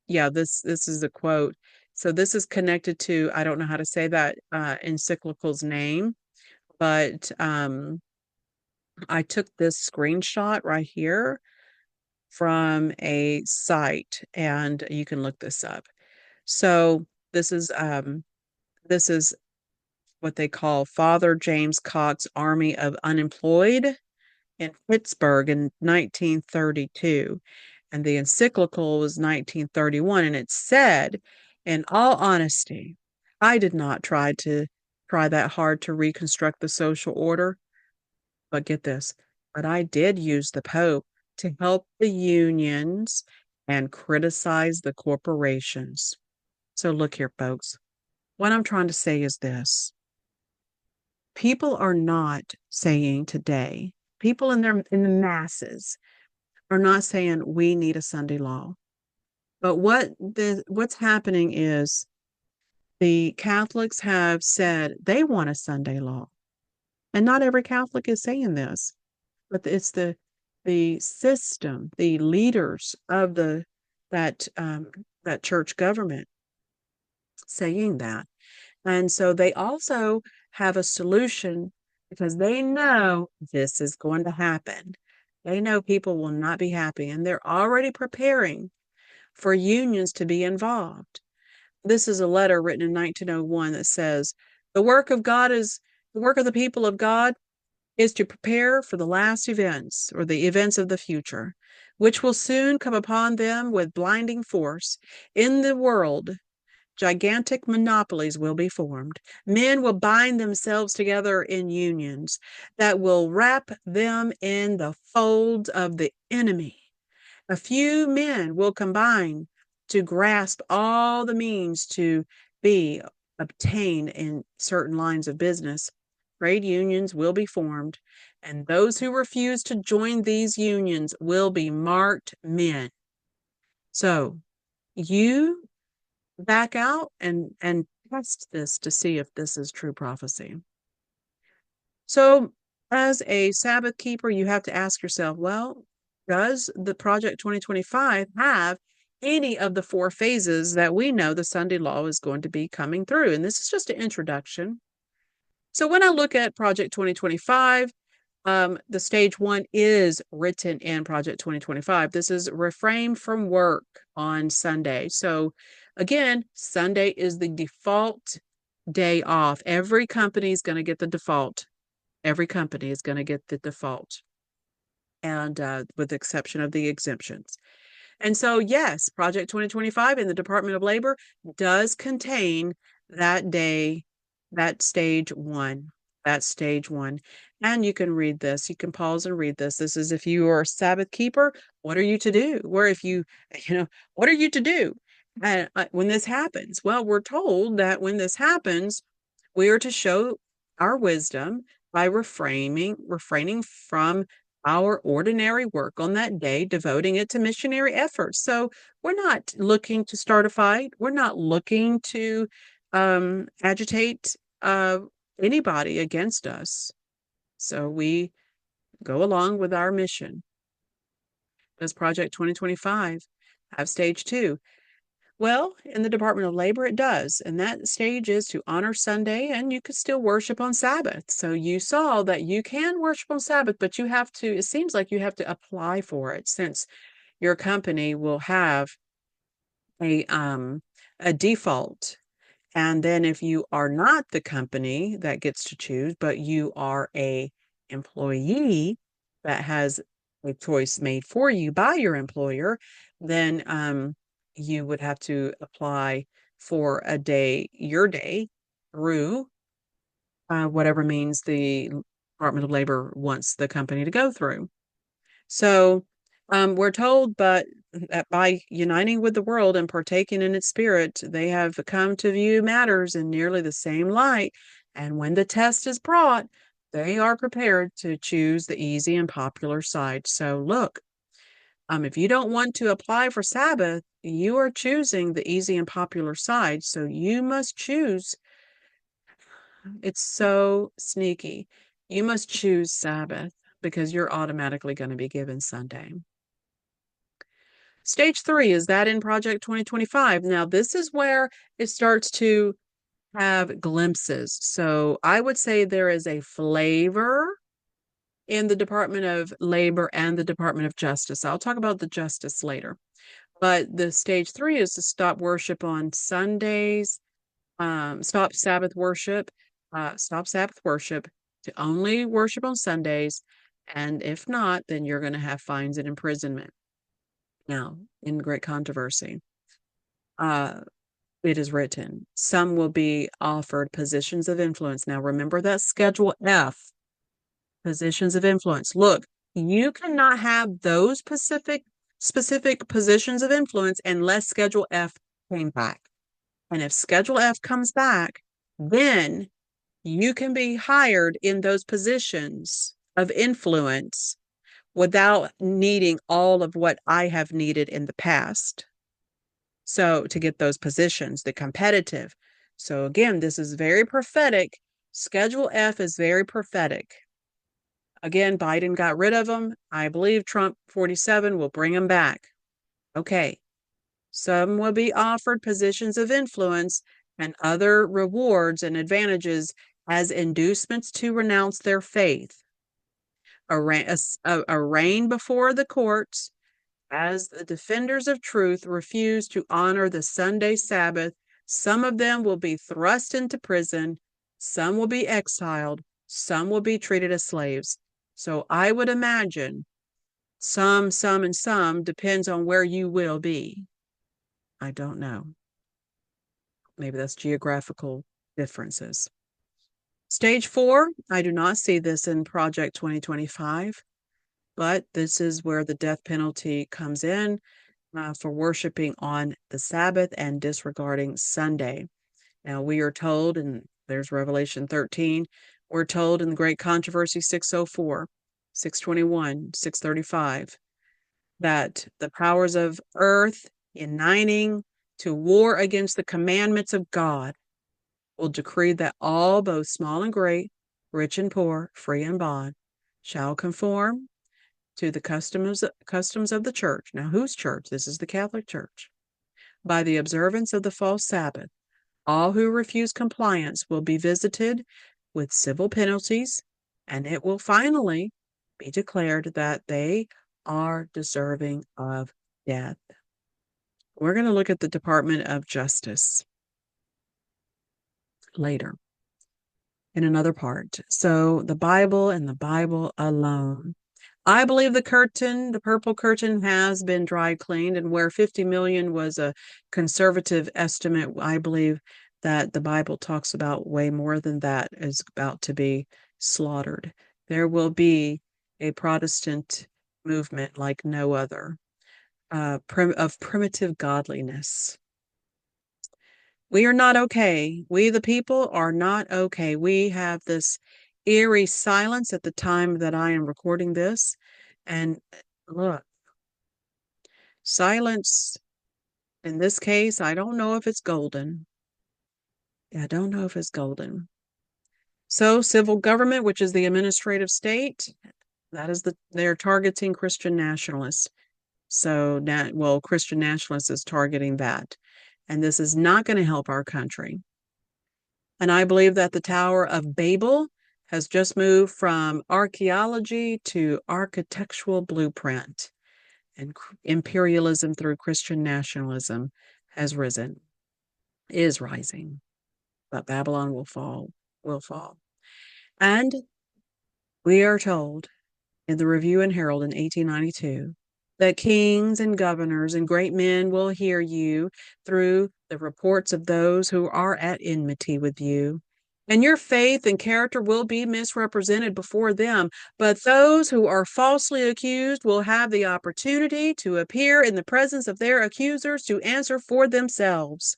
yeah, this is a quote. So this is connected to, I don't know how to say that encyclical's name, but I took this screenshot right here from a site, and you can look this up. So this is what they call Father James Cox Army of Unemployed in Pittsburgh in 1932. And the encyclical was 1931. And it said, in all honesty, I did not try that hard to reconstruct the social order. But get this, but I did use the Pope to help the unions and criticize the corporations. So look here, folks. What I'm trying to say is this. People are not saying today, people in the masses are not saying we need a Sunday law. But what's happening is The Catholics have said they want a Sunday law. And not every Catholic is saying this, but it's the system, the leaders of that that church government saying that. And so they also have a solution because they know this is going to happen. They know people will not be happy, and they're already preparing for unions to be involved. This is a letter written in 1901 that says, the work of God is the work of the people of God is to prepare for the last events or the events of the future, which will soon come upon them with blinding force. In the world, gigantic monopolies will be formed. Men will bind themselves together in unions that will wrap them in the folds of the enemy. A few men will combine to grasp all the means to be obtained in certain lines of business. Trade unions will be formed, and those who refuse to join these unions will be marked men. So you back out and test this to see if this is true prophecy. So as a Sabbath keeper, you have to ask yourself, well, does the Project 2025 have any of the four phases that we know the Sunday law is going to be coming through? And this is just an introduction. So when I look at Project 2025, the stage one is written in Project 2025. This is refrain from work on Sunday. So again, Sunday is the default day off. Every company is going to get the default. Every company is going to get the default, and with the exception of the exemptions. And so, yes, Project 2025 in the Department of Labor does contain that day, that stage one, that stage one. And you can read this. You can pause and read this. This is if you are a Sabbath keeper, what are you to do? Or if what are you to do? And when this happens? Well, we're told that when this happens, we are to show our wisdom by refraining from our ordinary work on that day, devoting it to missionary efforts. So we're not looking to start a fight. We're not looking to agitate anybody against us. So we go along with our mission. Does Project 2025 have stage two? Well, in the Department of Labor, it does. And that stage is to honor Sunday, and you could still worship on Sabbath. So you saw that you can worship on Sabbath, but you have to, it seems like you have to apply for it since your company will have a a default. And then if you are not the company that gets to choose, but you are a employee that has a choice made for you by your employer, then you would have to apply for a day, your day, through whatever means the Department of Labor wants the company to go through. So we're told, but that by uniting with the world and partaking in its spirit, they have come to view matters in nearly the same light. And when the test is brought, they are prepared to choose the easy and popular side. So look, if you don't want to apply for Sabbath, you are choosing the easy and popular side. So you must choose. It's so sneaky. You must choose Sabbath because you're automatically going to be given Sunday. Stage three is that in Project 2025. Now, this is where it starts to have glimpses. So I would say there is a flavor in the Department of Labor and the Department of Justice. I'll talk about the justice later. But the stage three is to stop worship on Sundays, stop Sabbath worship to only worship on Sundays. And if not, then you're going to have fines and imprisonment. Now, in great controversy, uh, it is written, some will be offered positions of influence. Now, remember that Schedule F, positions of influence. Look, you cannot have those specific positions of influence unless Schedule F came back. And if Schedule F comes back, then you can be hired in those positions of influence without needing all of what I have needed in the past. So to get those positions, the competitive So again, this is very prophetic. Schedule F is very prophetic. Again, Biden got rid of them. I believe Trump 47 will bring them back. Okay. Some will be offered positions of influence and other rewards and advantages as inducements to renounce their faith. Arraigned before the courts as the defenders of truth refuse to honor the Sunday Sabbath. Some of them will be thrust into prison. Some will be exiled. Some will be treated as slaves. So I would imagine some, and some depends on where you will be. I don't know. Maybe that's geographical differences. Stage 4, I do not see this in Project 2025, but this is where the death penalty comes in for worshiping on the Sabbath and disregarding Sunday. Now, we are told, and there's Revelation 13, we're told in the Great Controversy 604, 621, 635, that the powers of earth uniting to war against the commandments of God will decree that all, both small and great, rich and poor, free and bond, shall conform to the customs of the church. Now, whose church? This is the Catholic Church. By the observance of the false Sabbath, all who refuse compliance will be visited with civil penalties, and it will finally be declared that they are deserving of death. We're going to look at the Department of Justice later in another part. So the Bible and the Bible alone. I believe the purple curtain has been dry cleaned, and where 50 million was a conservative estimate, I believe that the Bible talks about way more than that is about to be slaughtered. There will be a Protestant movement like no other, of primitive godliness. We are not okay. We, the people, are not okay. We have this eerie silence at the time that I am recording this. And look, silence in this case, I don't know if it's golden. I don't know if it's golden. So, civil government, which is the administrative state, they're targeting Christian nationalists. So, Christian nationalists is targeting that. And this is not going to help our country. And I believe that the Tower of Babel has just moved from archaeology to architectural blueprint, and imperialism through Christian nationalism is rising. But Babylon will fall. And we are told in the Review and Herald in 1892 that kings and governors and great men will hear you through the reports of those who are at enmity with you. And your faith and character will be misrepresented before them, but those who are falsely accused will have the opportunity to appear in the presence of their accusers to answer for themselves.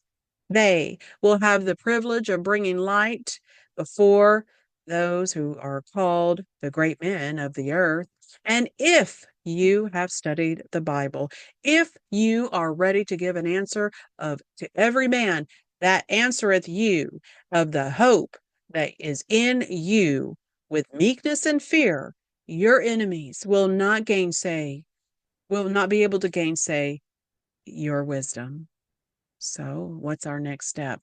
They will have the privilege of bringing light before those who are called the great men of the earth. And if you have studied the Bible, if you are ready to give an answer to every man that answereth you of the hope that is in you with meekness and fear, your enemies will not be able to gainsay your wisdom. So what's our next step?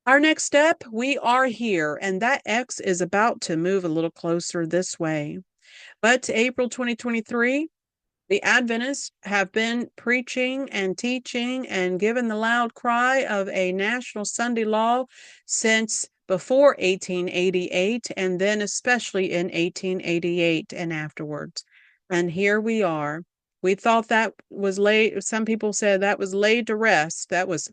Our next step, we are here, and that X is about to move a little closer this way. But April 2023, the Adventists have been preaching and teaching and given the loud cry of a national Sunday law since before 1888, and then especially in 1888 and afterwards. And here we are. We thought that was laid, some people said that was laid to rest, that was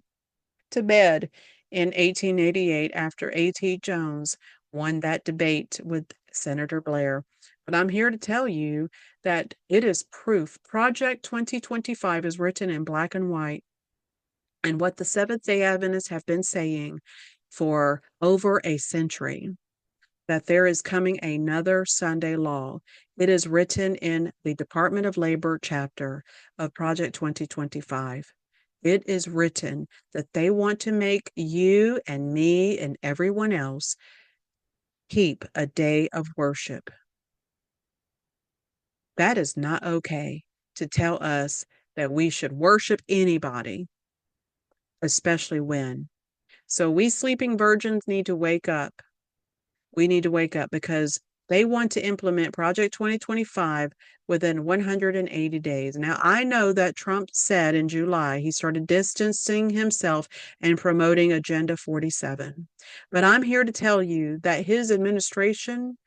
to bed in 1888 after A.T. Jones won that debate with Senator Blair. But I'm here to tell you that it is proof. Project 2025 is written in black and white. And what the Seventh-day Adventists have been saying for over a century, that there is coming another Sunday law. It is written in the Department of Labor chapter of Project 2025. It is written that they want to make you and me and everyone else keep a day of worship. That is not okay to tell us that we should worship anybody, especially when. So we sleeping virgins need to wake up. We need to wake up because they want to implement Project 2025 within 180 days. Now, I know that Trump said in July he started distancing himself and promoting Agenda 47. But I'm here to tell you that his administration,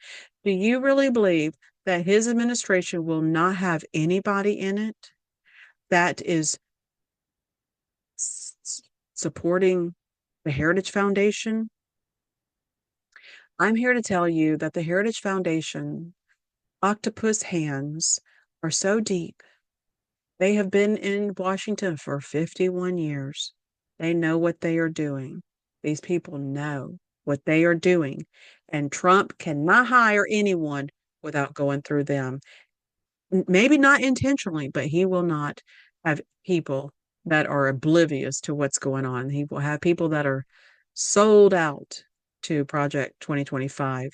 do you really believe that his administration will not have anybody in it that is supporting the Heritage Foundation? I'm here to tell you that the Heritage Foundation octopus hands are so deep. They have been in Washington for 51 years. They know what they are doing. These people know what they are doing. And Trump cannot hire anyone without going through them. Maybe not intentionally, but he will not have people that are oblivious to what's going on. He will have people that are sold out to Project 2025.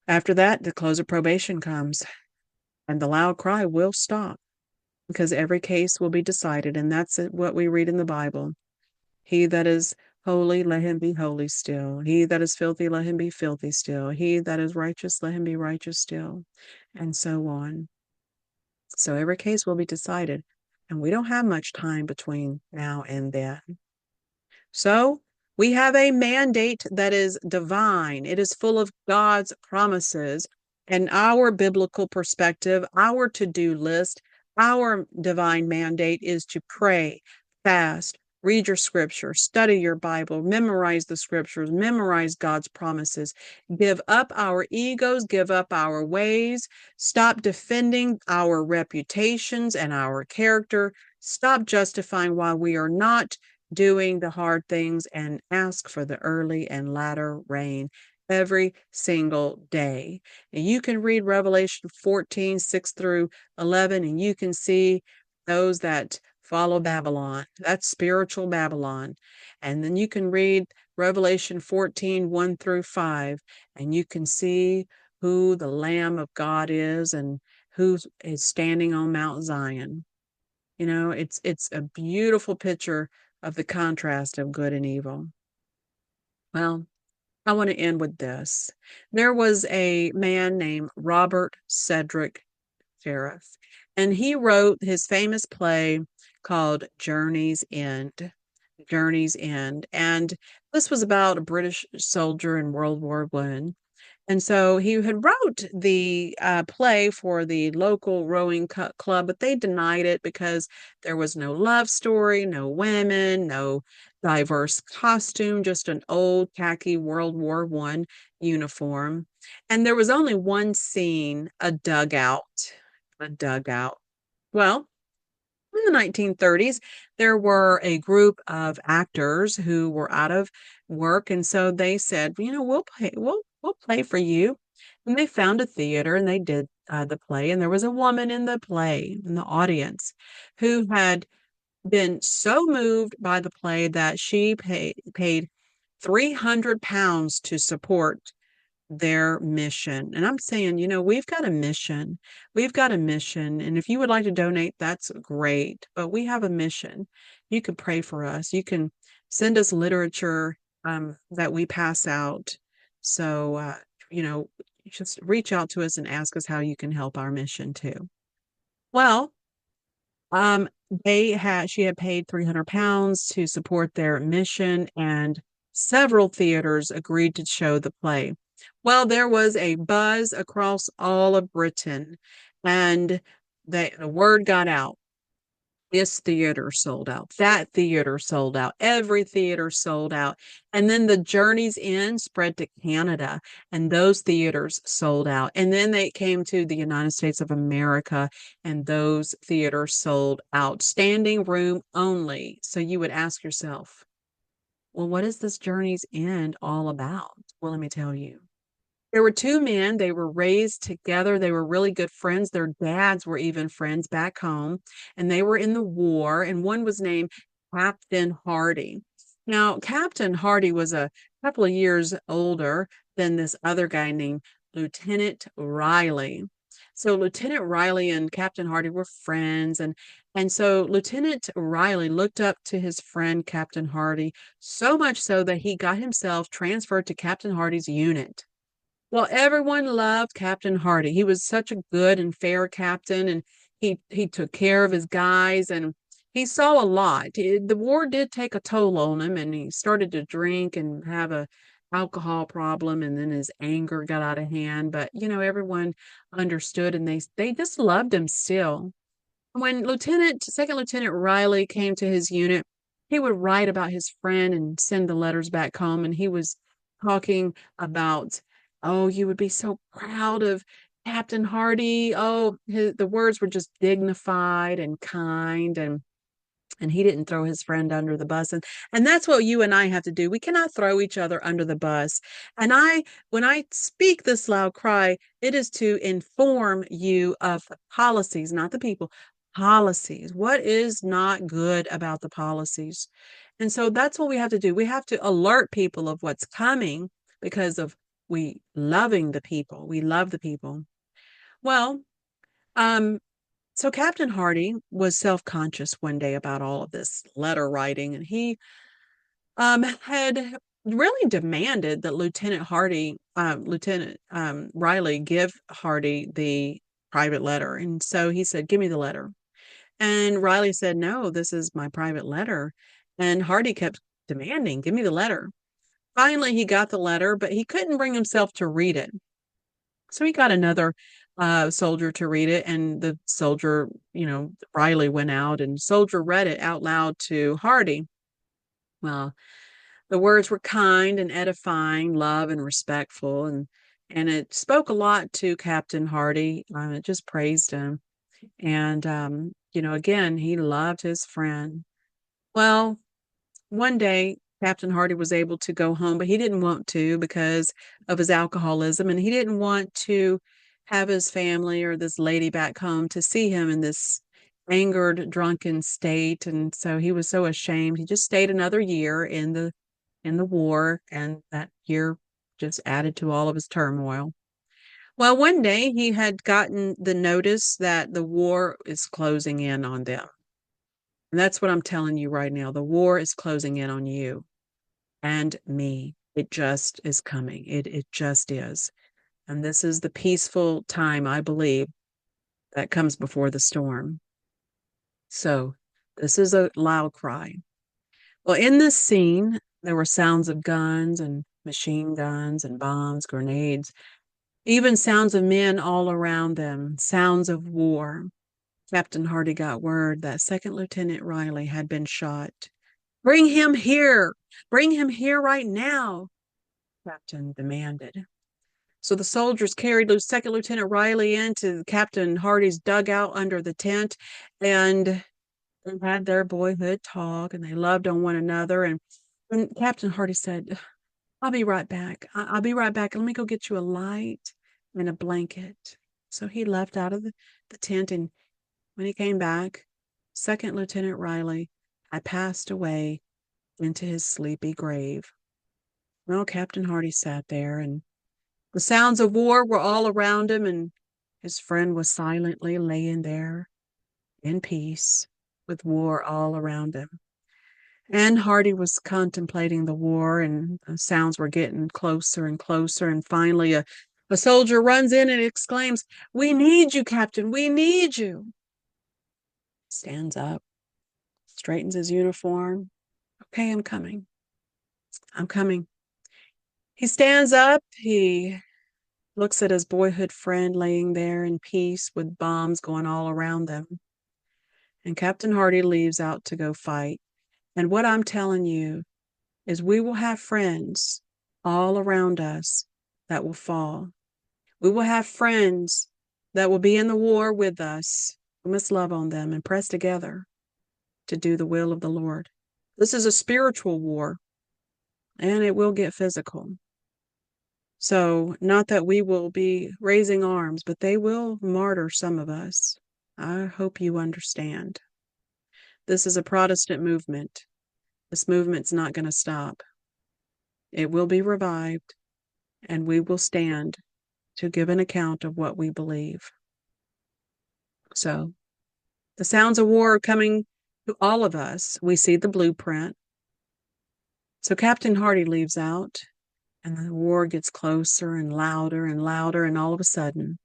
After that, the close of probation comes and the loud cry will stop because every case will be decided. And that's what we read in the Bible. He that is holy, let him be holy still. He that is filthy, let him be filthy still. He that is righteous, let him be righteous still. And so on. So every case will be decided. And we don't have much time between now and then. So we have a mandate that is divine. It is full of God's promises and our biblical perspective, our to-do list, our divine mandate is to pray, fast, read your scripture, study your Bible, memorize the scriptures, memorize God's promises, give up our egos, give up our ways, stop defending our reputations and our character, stop justifying why we are not doing the hard things, and ask for the early and latter rain every single day. And you can read Revelation 14, 6 through 11, and you can see those that follow Babylon. That's spiritual Babylon. And then you can read Revelation 14, 1 through 5, and you can see who the Lamb of God is and who is standing on Mount Zion. You know, it's a beautiful picture of the contrast of good and evil. Well, I want to end with this. There was a man named Robert Cedric Sheriff, and he wrote his famous play called Journey's End. Journey's End. And this was about a British soldier in World War One. And so he had wrote the play for the local rowing club, but they denied it because there was no love story, no women, no diverse costume, just an old khaki World War One uniform. And there was only one scene, a dugout, a dugout. Well, in the 1930s, there were a group of actors who were out of work, and so they said, you know, we'll play for you. And they found a theater and they did the play. And there was a woman in the play, in the audience, who had been so moved by the play that she paid 300 pounds to support their mission. And I'm saying, you know, we've got a mission. We've got a mission. And if you would like to donate, that's great. But we have a mission. You can pray for us. You can send us literature that we pass out. So, you know, just reach out to us and ask us how you can help our mission too. Well, um, she had paid 300 pounds to support their mission, and several theaters agreed to show the play. Well, there was a buzz across all of Britain, and the word got out. This theater sold out. That theater sold out. Every theater sold out. And then the Journey's End spread to Canada, and those theaters sold out. And then they came to the United States of America, and those theaters sold out. Standing room only. So you would ask yourself, well, what is this Journey's End all about? Well, let me tell you. There were two men. They were raised together. They were really good friends. Their dads were even friends back home, and they were in the war. And one was named Captain Hardy. Now, Captain Hardy was a couple of years older than this other guy named Lieutenant Riley. So Lieutenant Riley and Captain Hardy were friends, and so Lieutenant Riley looked up to his friend Captain Hardy so much so that he got himself transferred to Captain Hardy's unit. Well, everyone loved Captain Hardy. He was such a good and fair captain, and he took care of his guys, and he saw a lot. The war did take a toll on him, and he started to drink and have a alcohol problem, and then his anger got out of hand. But everyone understood, and they just loved him still. When Second Lieutenant Riley came to his unit, he would write about his friend and send the letters back home. And he was talking about, oh, you would be so proud of Captain Hardy. Oh, the words were just dignified and kind, and he didn't throw his friend under the bus. And that's what you and I have to do. We cannot throw each other under the bus. And when I speak this loud cry, it is to inform you of the policies, not the people, policies. What is not good about the policies? And so that's what we have to do. We have to alert people of what's coming because of we loving the people. We love the people. Well, um, so Captain Hardy was self-conscious one day about all of this letter writing, and he had really demanded that Lieutenant Riley give Hardy the private letter. And so he said, "Give me the letter." And Riley said, "No, this is my private letter." And Hardy kept demanding, "Give me the letter." Finally, he got the letter, but he couldn't bring himself to read it. So he got another soldier to read it, and the soldier, Riley went out, and soldier read it out loud to Hardy. Well, the words were kind and edifying, love and respectful, and it spoke a lot to Captain Hardy. It just praised him, and again, he loved his friend. Well, one day, Captain Hardy was able to go home, but he didn't want to because of his alcoholism, and he didn't want to have his family or this lady back home to see him in this angered, drunken state. And so he was so ashamed. He just stayed another year in the war, and that year just added to all of his turmoil. Well, one day he had gotten the notice that the war is closing in on them. And that's what I'm telling you right now. The war is closing in on you and me. It just is coming. It just is. And this is the peaceful time, I believe, that comes before the storm. So this is a loud cry. Well, in this scene, there were sounds of guns and machine guns and bombs, grenades, even sounds of men all around them, sounds of war. Captain Hardy got word that Second Lieutenant Riley had been shot. "Bring him here! Bring him here right now!" Captain demanded. So the soldiers carried Second Lieutenant Riley into Captain Hardy's dugout under the tent, and they had their boyhood talk, and they loved on one another. And Captain Hardy said, "I'll be right back. I'll be right back. Let me go get you a light and a blanket." So he left out of the tent, and when he came back, Second Lieutenant Riley had passed away into his sleepy grave. Well, Captain Hardy sat there, and the sounds of war were all around him, and his friend was silently laying there in peace with war all around him. And Hardy was contemplating the war, and the sounds were getting closer and closer. And finally, a soldier runs in and exclaims, "We need you, Captain. We need you." Stands up, straightens his uniform. "Okay, I'm coming. I'm coming." He stands up. He looks at his boyhood friend laying there in peace with bombs going all around them. And Captain Hardy leaves out to go fight. And what I'm telling you is we will have friends all around us that will fall. We will have friends that will be in the war with us. We must love on them and press together to do the will of the Lord. This is a spiritual war, and it will get physical. So, not that we will be raising arms, but they will martyr some of us. I hope you understand. This is a Protestant movement. This movement's not going to stop. It will be revived, and we will stand to give an account of what we believe. So, the sounds of war are coming to all of us. We see the blueprint. So, Captain Hardy leaves out, and the war gets closer and louder and louder, and all of a sudden,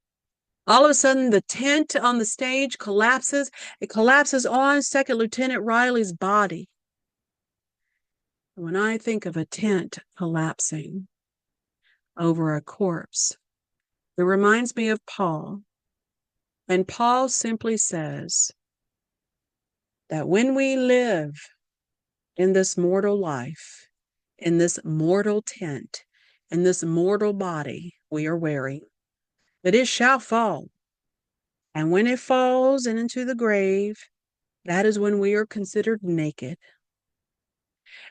the tent on the stage collapses. It collapses on Second Lieutenant Riley's body. When I think of a tent collapsing over a corpse, it reminds me of Paul. And Paul simply says that when we live in this mortal life, in this mortal tent, in this mortal body we are wearing, that it shall fall. And when it falls into the grave, that is when we are considered naked.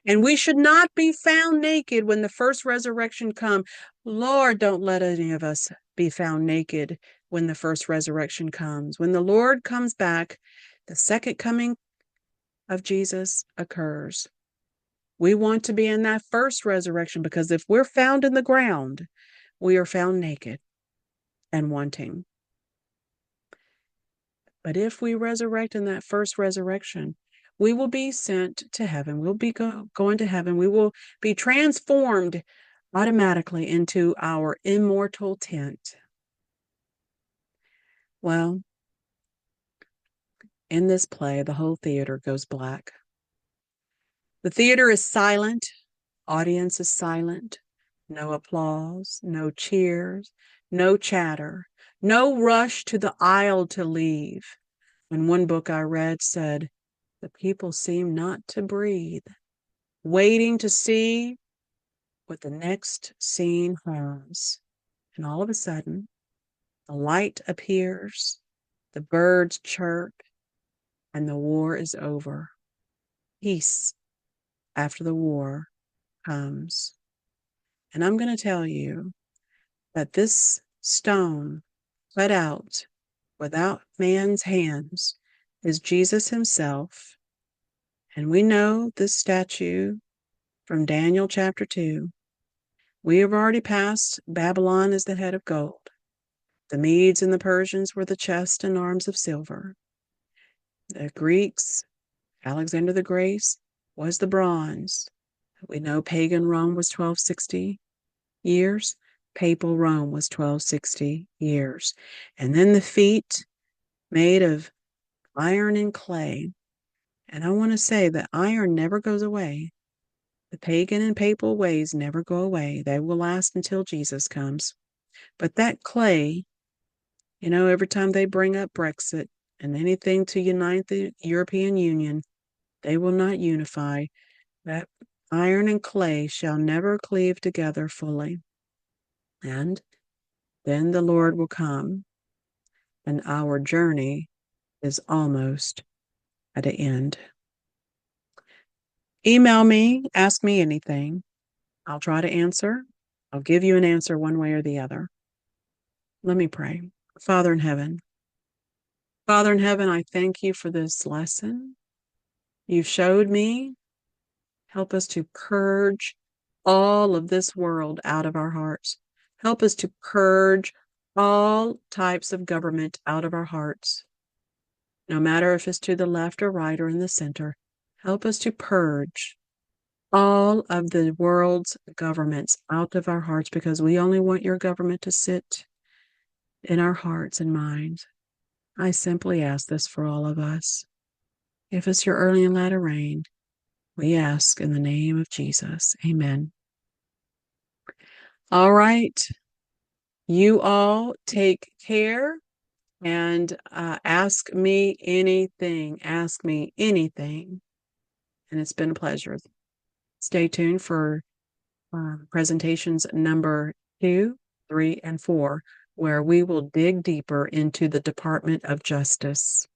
And we should not be found naked when the first resurrection come. Lord, don't let any of us be found naked when the first resurrection comes. When the Lord comes back, the second coming of Jesus occurs. We want to be in that first resurrection, because if we're found in the ground, we are found naked and wanting. But if we resurrect in that first resurrection, we will be sent to heaven. We'll be going to heaven. We will be transformed automatically into our immortal tent. Well, in this play, the whole theater goes black. The theater is silent. Audience is silent. No applause, no cheers, no chatter, no rush to the aisle to leave. And one book I read said, the people seem not to breathe, waiting to see what the next scene has. And all of a sudden, the light appears, the birds chirp, and the war is over. Peace after the war comes. And I'm going to tell you that this stone cut out without man's hands is Jesus himself. And we know this statue from Daniel chapter 2. We have already passed Babylon as the head of gold. The Medes and the Persians were the chest and arms of silver. The Greeks, Alexander the Great, was the bronze. We know pagan Rome was 1260 years. Papal Rome was 1260 years. And then the feet made of iron and clay. And I want to say that iron never goes away. The pagan and papal ways never go away. They will last until Jesus comes. But that clay, every time they bring up Brexit and anything to unite the European Union, they will not unify. That iron and clay shall never cleave together fully. And then the Lord will come, and our journey is almost at an end. Email me, ask me anything. I'll try to answer. I'll give you an answer one way or the other. Let me pray. Father in heaven, I thank you for this lesson. You've showed me. Help us to purge all of this world out of our hearts. Help us to purge all types of government out of our hearts. No matter if it's to the left or right or in the center, help us to purge all of the world's governments out of our hearts, because we only want your government to sit in our hearts and minds. I simply ask this for all of us. If it's your early and latter rain, we ask in the name of Jesus. Amen. All right. You all take care and ask me anything. Ask me anything. And it's been a pleasure. Stay tuned for presentations number 2, 3, and 4, where we will dig deeper into the Department of Justice.